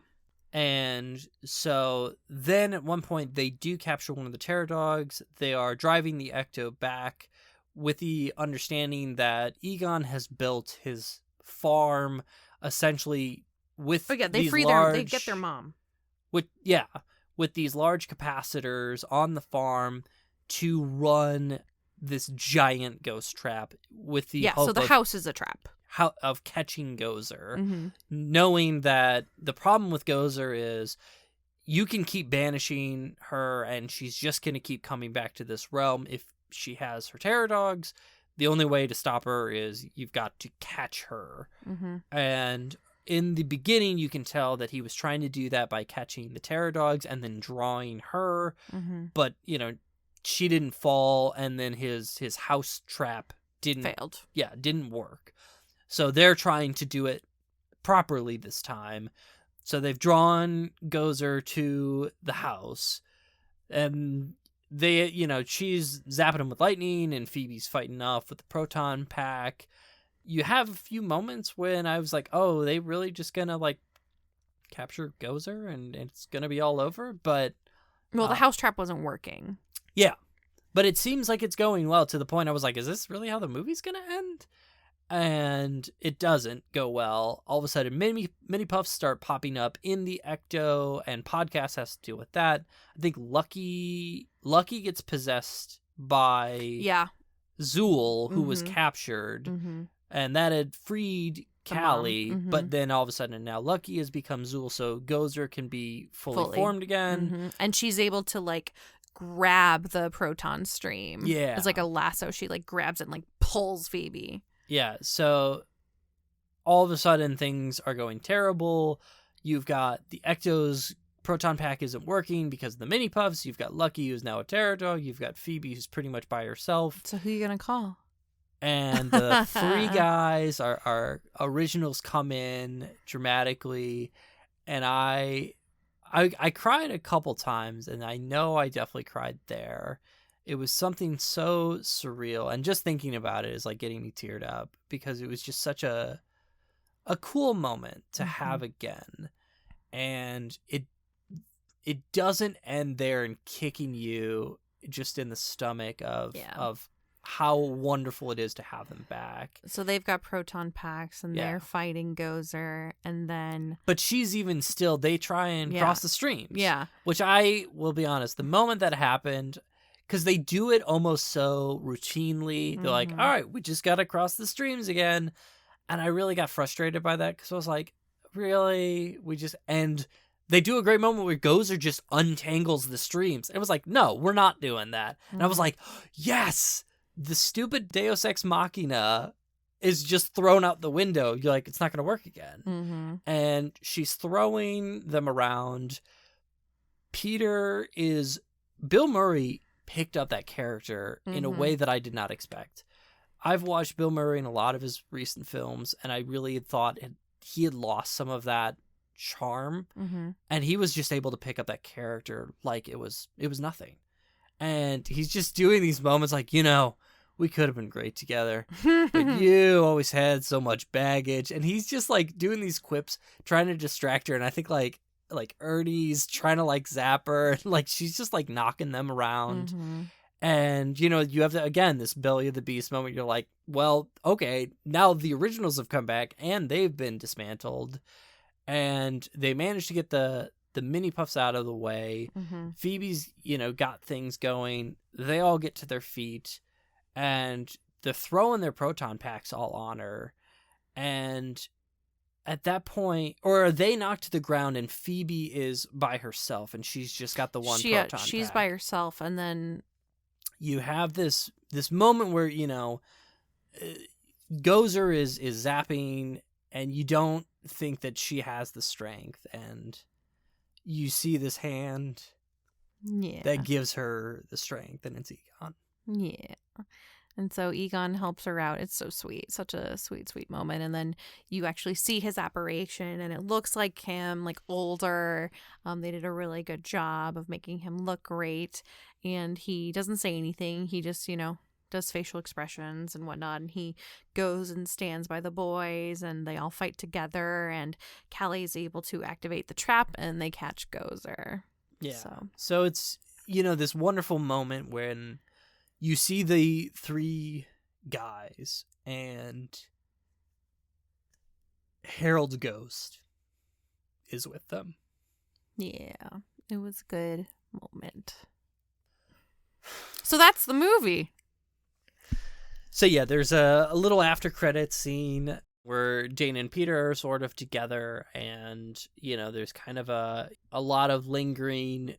And so then at one point they do capture one of the terror dogs. They are driving the Ecto back with the understanding that Egon has built his farm essentially with they get their mom with these large capacitors on the farm to run this giant ghost trap with the hope so the house is a trap of catching Gozer, knowing that the problem with Gozer is you can keep banishing her and she's just going to keep coming back to this realm. If she has her terror dogs, the only way to stop her is you've got to catch her. Mm-hmm. And in the beginning, you can tell that he was trying to do that by catching the terror dogs and then drawing her. Mm-hmm. But, she didn't fall, and then his house trap Failed. Didn't work. So they're trying to do it properly this time. So they've drawn Gozer to the house, and they, she's zapping him with lightning, and Phoebe's fighting off with the proton pack. You have a few moments when I was like, oh, they really just gonna, capture Gozer, and it's gonna be all over? But... Well, the house trap wasn't working. Yeah. But it seems like it's going well, to the point I was like, is this really how the movie's gonna end? And it doesn't go well. All of a sudden, Mini-Pufts start popping up in the Ecto, and Podcast has to deal with that. I think Lucky gets possessed by Zool, who was captured, and that had freed Callie, but then all of a sudden now Lucky has become Zool, so Gozer can be fully formed again. And she's able to, grab the proton stream. Yeah. It's like a lasso. She, grabs it and, pulls Phoebe. Yeah, so all of a sudden things are going terrible. You've got the Ecto's proton pack isn't working because of the Mini-Pufts. You've got Lucky, who's now a terror dog. You've got Phoebe, who's pretty much by herself. So who are you going to call? And the three guys, our originals, come in dramatically. And I cried a couple times, and I know I definitely cried there. It was something so surreal, and just thinking about it is getting me teared up, because it was just such a cool moment to have again. And it doesn't end there and kicking you just in the stomach of how wonderful it is to have them back. So they've got proton packs, and they're fighting Gozer, and then... But she's even still... They try and cross the streams. Yeah. Which I will be honest, the moment that happened... Because they do it almost so routinely. They're like, all right, we just got to cross the streams again. And I really got frustrated by that, because I was like, really? We just end... They do a great moment where Gozer just untangles the streams. It was like, no, we're not doing that. And I was like, yes! The stupid Deus Ex Machina is just thrown out the window. You're like, it's not going to work again. And she's throwing them around. Bill Murray picked up that character in a way that I did not expect. I've watched Bill Murray in a lot of his recent films, and I really thought he had lost some of that charm, and he was just able to pick up that character like it was nothing. And he's just doing these moments like, we could have been great together, but you always had so much baggage. And he's just doing these quips, trying to distract her. And I think like Ernie's trying to zap her, and she's just knocking them around. And you have this Belly of the Beast moment. You're like, well, okay, now the originals have come back and they've been dismantled, and they managed to get the Mini-Pufts out of the way. Phoebe's got things going. They all get to their feet, and they're throwing their proton packs all on her. And at that point, or are they knocked to the ground, and Phoebe is by herself, and she's just got the one proton pack. She's by herself, and then you have this moment where Gozer is zapping, and you don't think that she has the strength, and you see this hand that gives her the strength, and it's Egon. Yeah. And so Egon helps her out. It's so sweet. Such a sweet, sweet moment. And then you actually see his apparition, and it looks like him, older. They did a really good job of making him look great. And he doesn't say anything. He just, does facial expressions and whatnot. And he goes and stands by the boys, and they all fight together. And Callie is able to activate the trap, and they catch Gozer. Yeah. So it's, this wonderful moment when you see the three guys, and Harold's ghost is with them. Yeah, it was a good moment. So that's the movie. So yeah, there's a little after credits scene where Jane and Peter are sort of together, and, there's kind of a lot of lingering.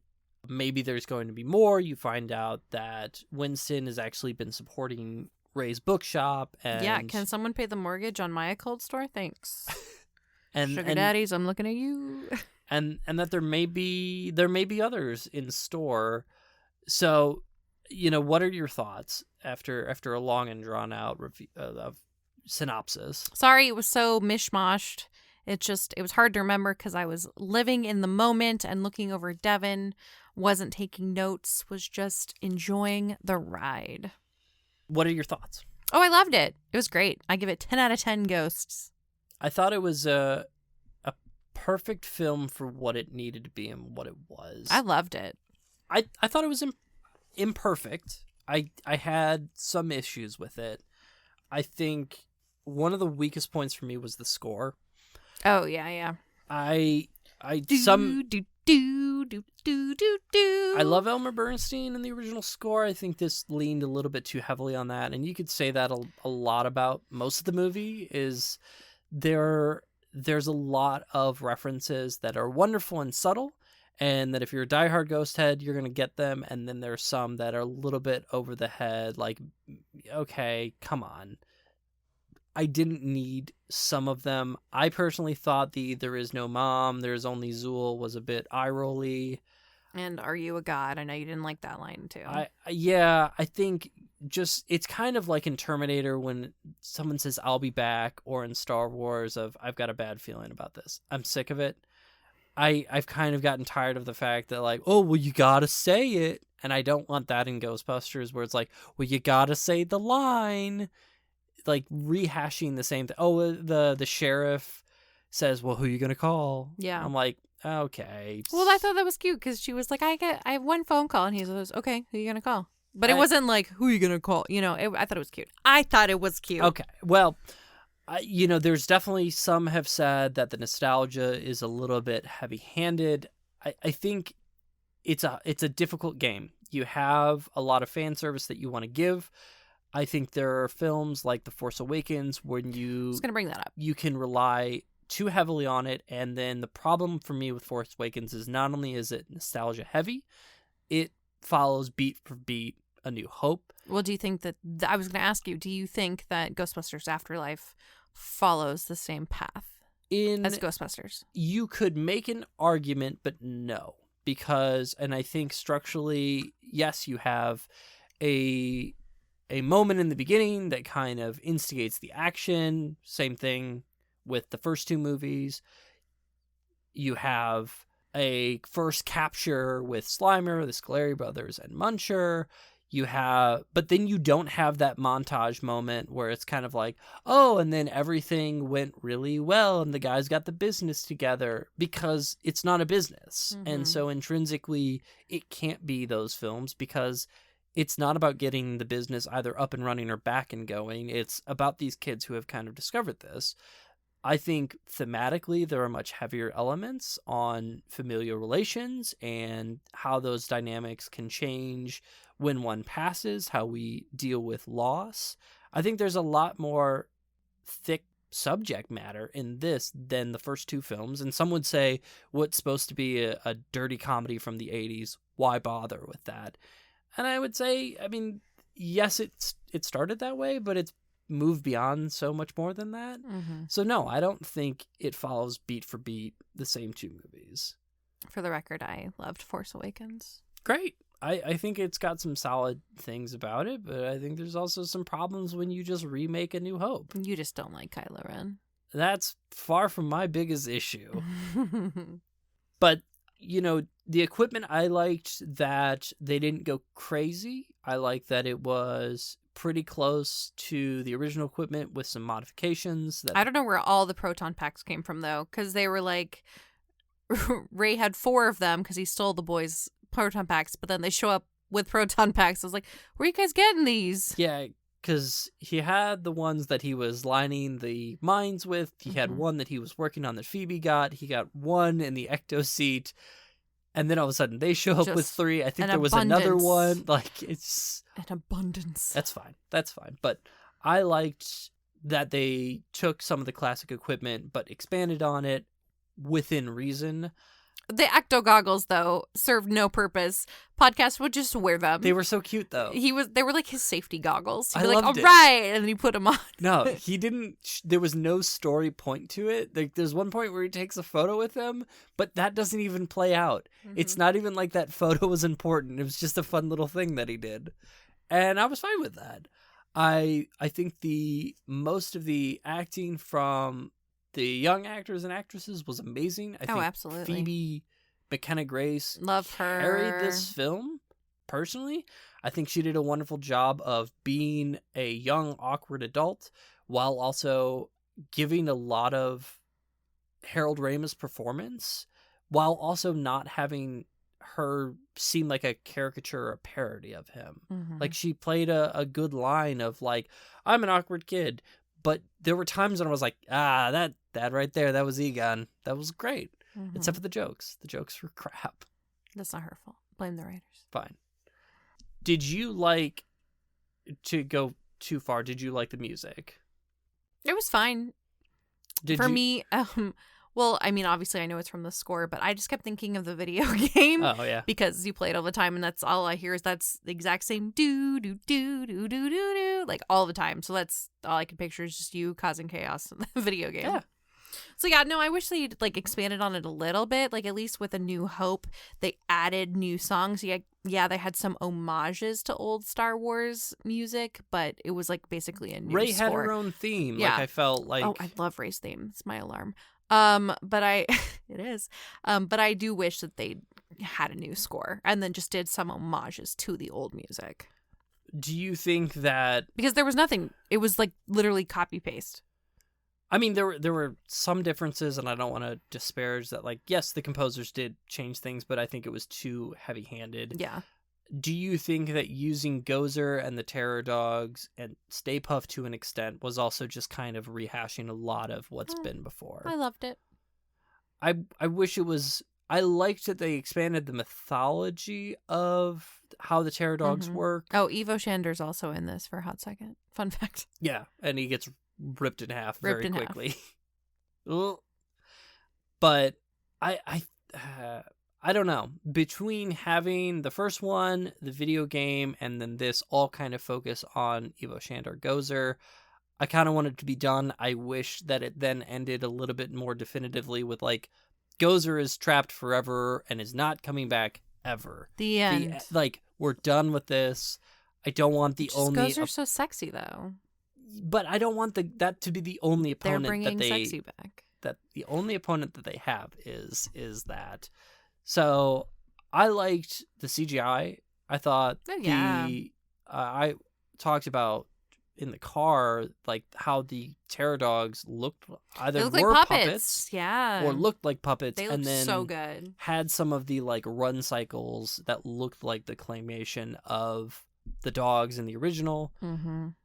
Maybe there's going to be more. You find out that Winston has actually been supporting Ray's bookshop. And Yeah, can someone pay the mortgage on my cold store? Thanks. and Sugar daddies, I'm looking at you. and that there may be others in store. So, what are your thoughts after a long and drawn out review of synopsis? Sorry, it was so mishmashed. It was hard to remember because I was living in the moment and looking over Devin, wasn't taking notes, was just enjoying the ride. What are your thoughts? Oh, I loved it. It was great. I give it 10 out of 10 ghosts. I thought it was a perfect film for what it needed to be and what it was. I loved it. I thought it was imperfect. I had some issues with it. I think one of the weakest points for me was the score. Oh, yeah. I love Elmer Bernstein in the original score. I think this leaned a little bit too heavily on that, and you could say that a lot about most of the movie. Is there's a lot of references that are wonderful and subtle, and that if you're a diehard Ghost head, you're gonna get them. And then there's some that are a little bit over the head, like, okay, come on. I didn't need some of them. I personally thought the "there is no mom, there's only Zool" was a bit eye-rolly. And "are you a god?" I know you didn't like that line too. I think just it's kind of like in Terminator when someone says "I'll be back," or in Star Wars of "I've got a bad feeling about this." I'm sick of it. I've kind of gotten tired of the fact that, like, oh, well, you gotta say it. And I don't want that in Ghostbusters where it's like, well, you gotta say the line. Like rehashing the same thing. Oh, the sheriff says, well, who are you gonna call? Yeah. I'm like, okay. Well, I thought that was cute because she was like, I have one phone call, and he says, okay, who are you gonna call? But it wasn't like, who are you gonna call? I thought it was cute. I thought it was cute. Okay, well, there's definitely some have said that the nostalgia is a little bit heavy-handed. I think it's a difficult game. You have a lot of fan service that you want to give. I think there are films like The Force Awakens when I was gonna bring that up. You can rely too heavily on it, and then the problem for me with Force Awakens is not only is it nostalgia heavy, it follows beat for beat A New Hope. Well, do you think that I was going to ask you? Do you think that Ghostbusters Afterlife follows the same path as Ghostbusters? You could make an argument, but no, because, and I think structurally, yes, you have a moment in the beginning that kind of instigates the action. Same thing with the first two movies. You have a first capture with Slimer, the Scoleri brothers, and Muncher. But then you don't have that montage moment where it's kind of like, oh, and then everything went really well and the guys got the business together, because it's not a business. Mm-hmm. And so intrinsically, it can't be those films because it's not about getting the business either up and running or back and going. It's about these kids who have kind of discovered this. I think thematically there are much heavier elements on familial relations and how those dynamics can change when one passes, how we deal with loss. I think there's a lot more thick subject matter in this than the first two films. And some would say what's supposed to be a dirty comedy from the 80s, why bother with that? And I would say, I mean, yes, it started that way, but it's moved beyond so much more than that. Mm-hmm. So no, I don't think it follows beat for beat the same two movies. For the record, I loved Force Awakens. Great. I think it's got some solid things about it, but I think there's also some problems when you just remake A New Hope. You just don't like Kylo Ren. That's far from my biggest issue. But, the equipment, I liked that they didn't go crazy. I like that it was pretty close to the original equipment with some modifications. I don't know where all the proton packs came from, though, because they were like, Ray had 4 of them because he stole the boys' proton packs, but then they show up with proton packs. I was like, where are you guys getting these? Yeah, because he had the ones that he was lining the mines with. He had one that he was working on that Phoebe got. He got one in the ecto seat. And then all of a sudden they show up with 3. I think there was another one. Like, it's an abundance. That's fine. But I liked that they took some of the classic equipment but expanded on it within reason. The ecto goggles, though, served no purpose. Podcast would just wear them. They were so cute, though. They were like his safety goggles. He'd I be like, loved all it. right, and then he put them on. No, he didn't. There was no story point to it. There's one point where he takes a photo with them, but that doesn't even play out. It's not even like that photo was important. It was just a fun little thing that he did, and I was fine with that. I think most of the acting from the young actors and actresses was amazing. I think absolutely. Phoebe McKenna-Grace Love her. carried this film. Personally, I think she did a wonderful job of being a young, awkward adult while also giving a lot of Harold Ramis performance, while also not having her seem like a caricature or a parody of him. Like, she played a good line of like, I'm an awkward kid, but there were times when I was like, that right there, that was Egon. That was great. Except for the jokes. The jokes were crap. That's not her fault. Blame the writers. Fine. Did you like, to go too far, did you like the music? It was fine. Me, well, I mean, obviously I know it's from the score, but I just kept thinking of the video game. Oh, yeah. Because you play it all the time, and that's all I hear is that's the exact same do, like all the time. So that's all I can picture is just you causing chaos in the video game. Yeah. So yeah, no, I wish they'd like expanded on it a little bit. Like at least with A New Hope, they added new songs. Yeah, they had some homages to old Star Wars music, but it was like basically a new Rey score. had her own theme. Yeah. Like, I felt like... Oh, I love Rey's theme. It's my alarm. But it is. But I do wish that they had a new score and then just did some homages to the old music. Do you think that... Because there was nothing. It was like literally copy paste. I mean, there were some differences, and I don't want to disparage that. Like, yes, the composers did change things, but I think it was too heavy-handed. Yeah. Do you think that using Gozer and the Terror Dogs and Stay Puft to an extent was also just kind of rehashing a lot of what's been before? I loved it. I wish it was... I liked that they expanded the mythology of how the Terror Dogs work. Oh, Evo Shander's also in this for a hot second. Fun fact. Yeah, and he gets ripped in half very in quickly. But I don't know. Between having the first one, the video game, and then this all kind of focus on Evo Shandor Gozer, I kind of wanted it to be done. I wish that it then ended a little bit more definitively with like, Gozer is trapped forever and is not coming back ever. The end. Like, we're done with this. I don't want the only... Gozer's so sexy, though. But I don't want that to be the only opponent. They're bringing sexy back. That the only opponent that they have is that. So I liked the CGI. I thought I talked about in the car like how the Terror Dogs looked either looked were like puppets, yeah, or looked like puppets, they and looked then so good. Had some of the like run cycles that looked like the claymation of the dogs in the original.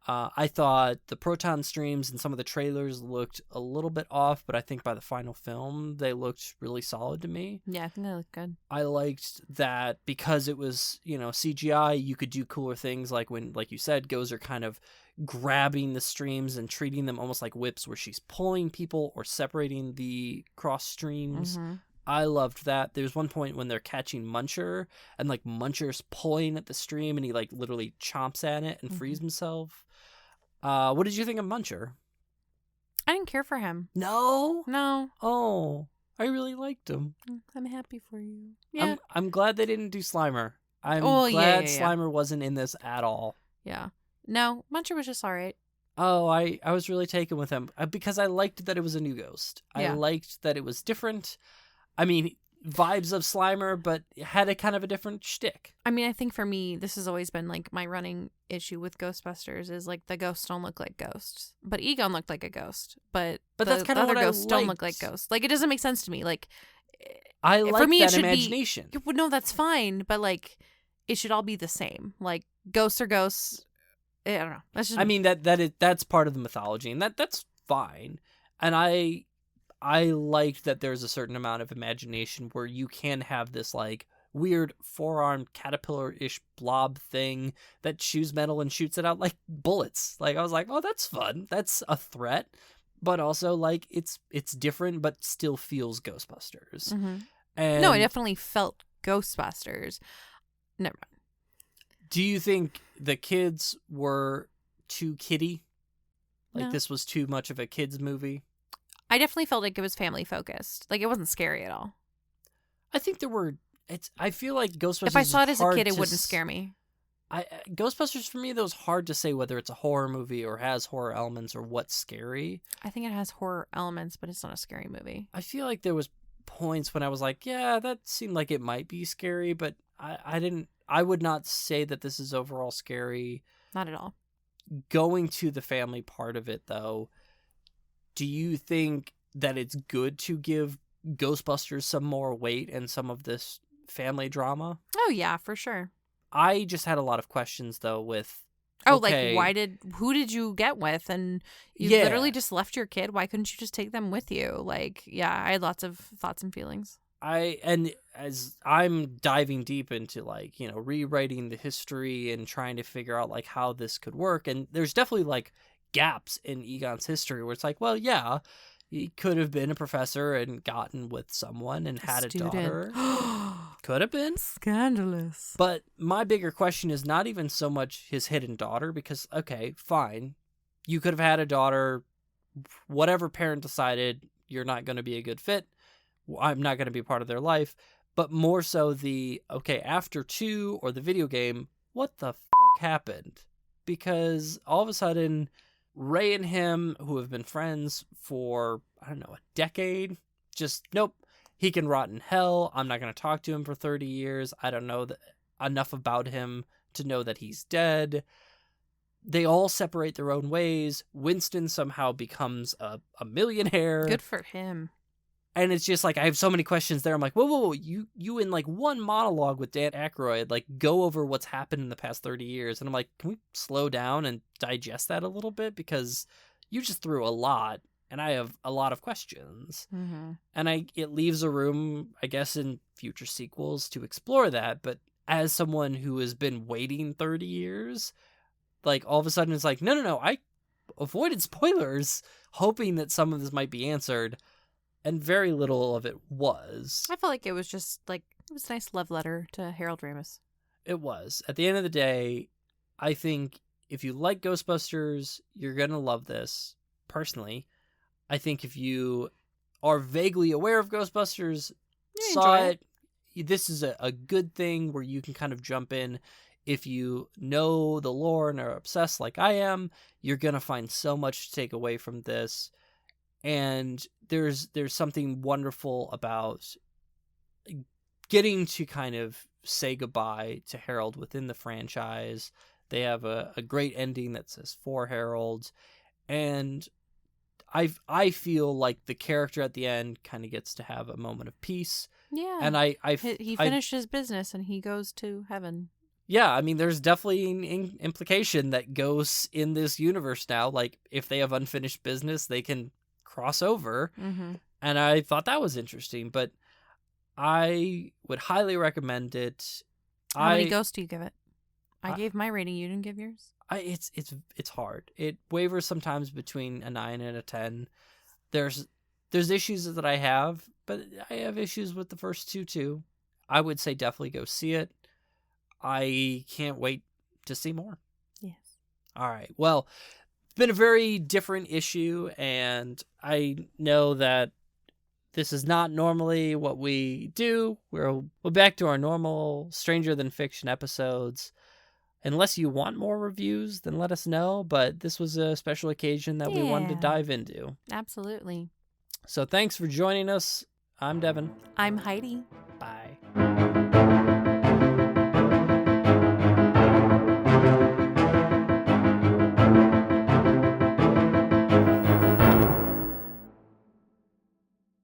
I thought the proton streams and some of the trailers looked a little bit off, but I think by the final film they looked really solid to me. Yeah, I think they looked good. I liked that because it was, CGI, you could do cooler things like when, like you said, Gozer kind of grabbing the streams and treating them almost like whips where she's pulling people or separating the cross streams. I loved that. There's one point when they're catching Muncher, and like Muncher's pulling at the stream, and he like literally chomps at it and frees himself. What did you think of Muncher? I didn't care for him. No? Oh, I really liked him. I'm happy for you. Yeah. I'm glad they didn't do Slimer. I'm glad Slimer wasn't in this at all. Yeah. No, Muncher was just all right. Oh, I was really taken with him because I liked that it was a new ghost. Yeah. I liked that it was different. I mean, vibes of Slimer, but had a kind of a different shtick. I mean, I think for me, this has always been like my running issue with Ghostbusters is like the ghosts don't look like ghosts. But Egon looked like a ghost. But that's kind of other what ghosts I don't look like ghosts. Like, it doesn't make sense to me. Like, I like for me, that it should imagination. No, that's fine. But like, it should all be the same. Like, ghosts are ghosts. I don't know. That's just... I mean, that's part of the mythology, and that's fine. And I liked that there's a certain amount of imagination where you can have this like weird four-armed caterpillar-ish blob thing that chews metal and shoots it out like bullets. Like, I was like, oh, that's fun. That's a threat, but also like it's different, but still feels Ghostbusters. And No, it definitely felt Ghostbusters. Never mind. do you think the kids were too kiddie? Like No. this was too much of a kids movie? I definitely felt like it was family focused. Like, it wasn't scary at all. I think there were. I feel like Ghostbusters. If I saw it is as a hard kid, it to wouldn't scare me. Ghostbusters for me, though, is hard to say whether it's a horror movie or has horror elements or what's scary. I think it has horror elements, but it's not a scary movie. I feel like there was points when I was like, yeah, that seemed like it might be scary, but I would not say that this is overall scary. Not at all. Going to the family part of it, though, do you think that it's good to give Ghostbusters some more weight and some of this family drama? Oh, yeah, for sure. I just had a lot of questions, though, with... Oh, okay, like, who did you get with? And you Yeah. literally just left your kid. Why couldn't you just take them with you? Like, yeah, I had lots of thoughts and feelings. and as I'm diving deep into, like, you know, rewriting the history and trying to figure out, like, how this could work, and there's definitely, like, gaps in Egon's history where it's like, well, yeah, he could have been a professor and gotten with someone and had a daughter. Could have been. Scandalous. But my bigger question is not even so much his hidden daughter, because, okay, fine. You could have had a daughter. Whatever parent decided you're not going to be a good fit, I'm not going to be a part of their life. But more so okay, after 2 or the video game, what the fuck happened? Because all of a sudden, Ray and him, who have been friends for, I don't know, a decade, just, nope. He can rot in hell. I'm not going to talk to him for 30 years. I don't know enough about him to know that he's dead. They all separate their own ways. Winston somehow becomes a millionaire. Good for him. And it's just like, I have so many questions there. I'm like, whoa. You in like one monologue with Dan Aykroyd, like go over what's happened in the past 30 years. And I'm like, can we slow down and digest that a little bit? Because you just threw a lot. And I have a lot of questions. Mm-hmm. And it leaves a room, I guess, in future sequels to explore that. But as someone who has been waiting 30 years, like, all of a sudden it's like, no, I avoided spoilers, hoping that some of this might be answered. And very little of it was. I felt like it was just, like, it was a nice love letter to Harold Ramis. It was. At the end of the day, I think if you like Ghostbusters, you're going to love this, personally. I think if you are vaguely aware of Ghostbusters, saw it, this is a good thing where you can kind of jump in. If you know the lore and are obsessed like I am, you're going to find so much to take away from this. And there's something wonderful about getting to kind of say goodbye to Harold within the franchise. They have a great ending that says for Harold. And I feel like the character at the end kind of gets to have a moment of peace. Yeah. And he finished his business and he goes to heaven. Yeah, I mean, there's definitely an implication that ghosts in this universe now, like, if they have unfinished business, they can cross over. Mm-hmm. And I thought that was interesting, but I would highly recommend it. How many ghosts do you give it? I gave my rating. You didn't give yours? It's hard. It wavers sometimes between a 9 and a 10. There's issues that I have, but I have issues with the first 2 too. I would say definitely go see it. I can't wait to see more. Yes. All right. Well, it's been a very different issue, and I know that this is not normally what we do. We're back to our normal Stranger Than Fiction episodes. Unless you want more reviews, then let us know. But this was a special occasion that we wanted to dive into. Absolutely. So thanks for joining us. I'm Devin. I'm Heidi.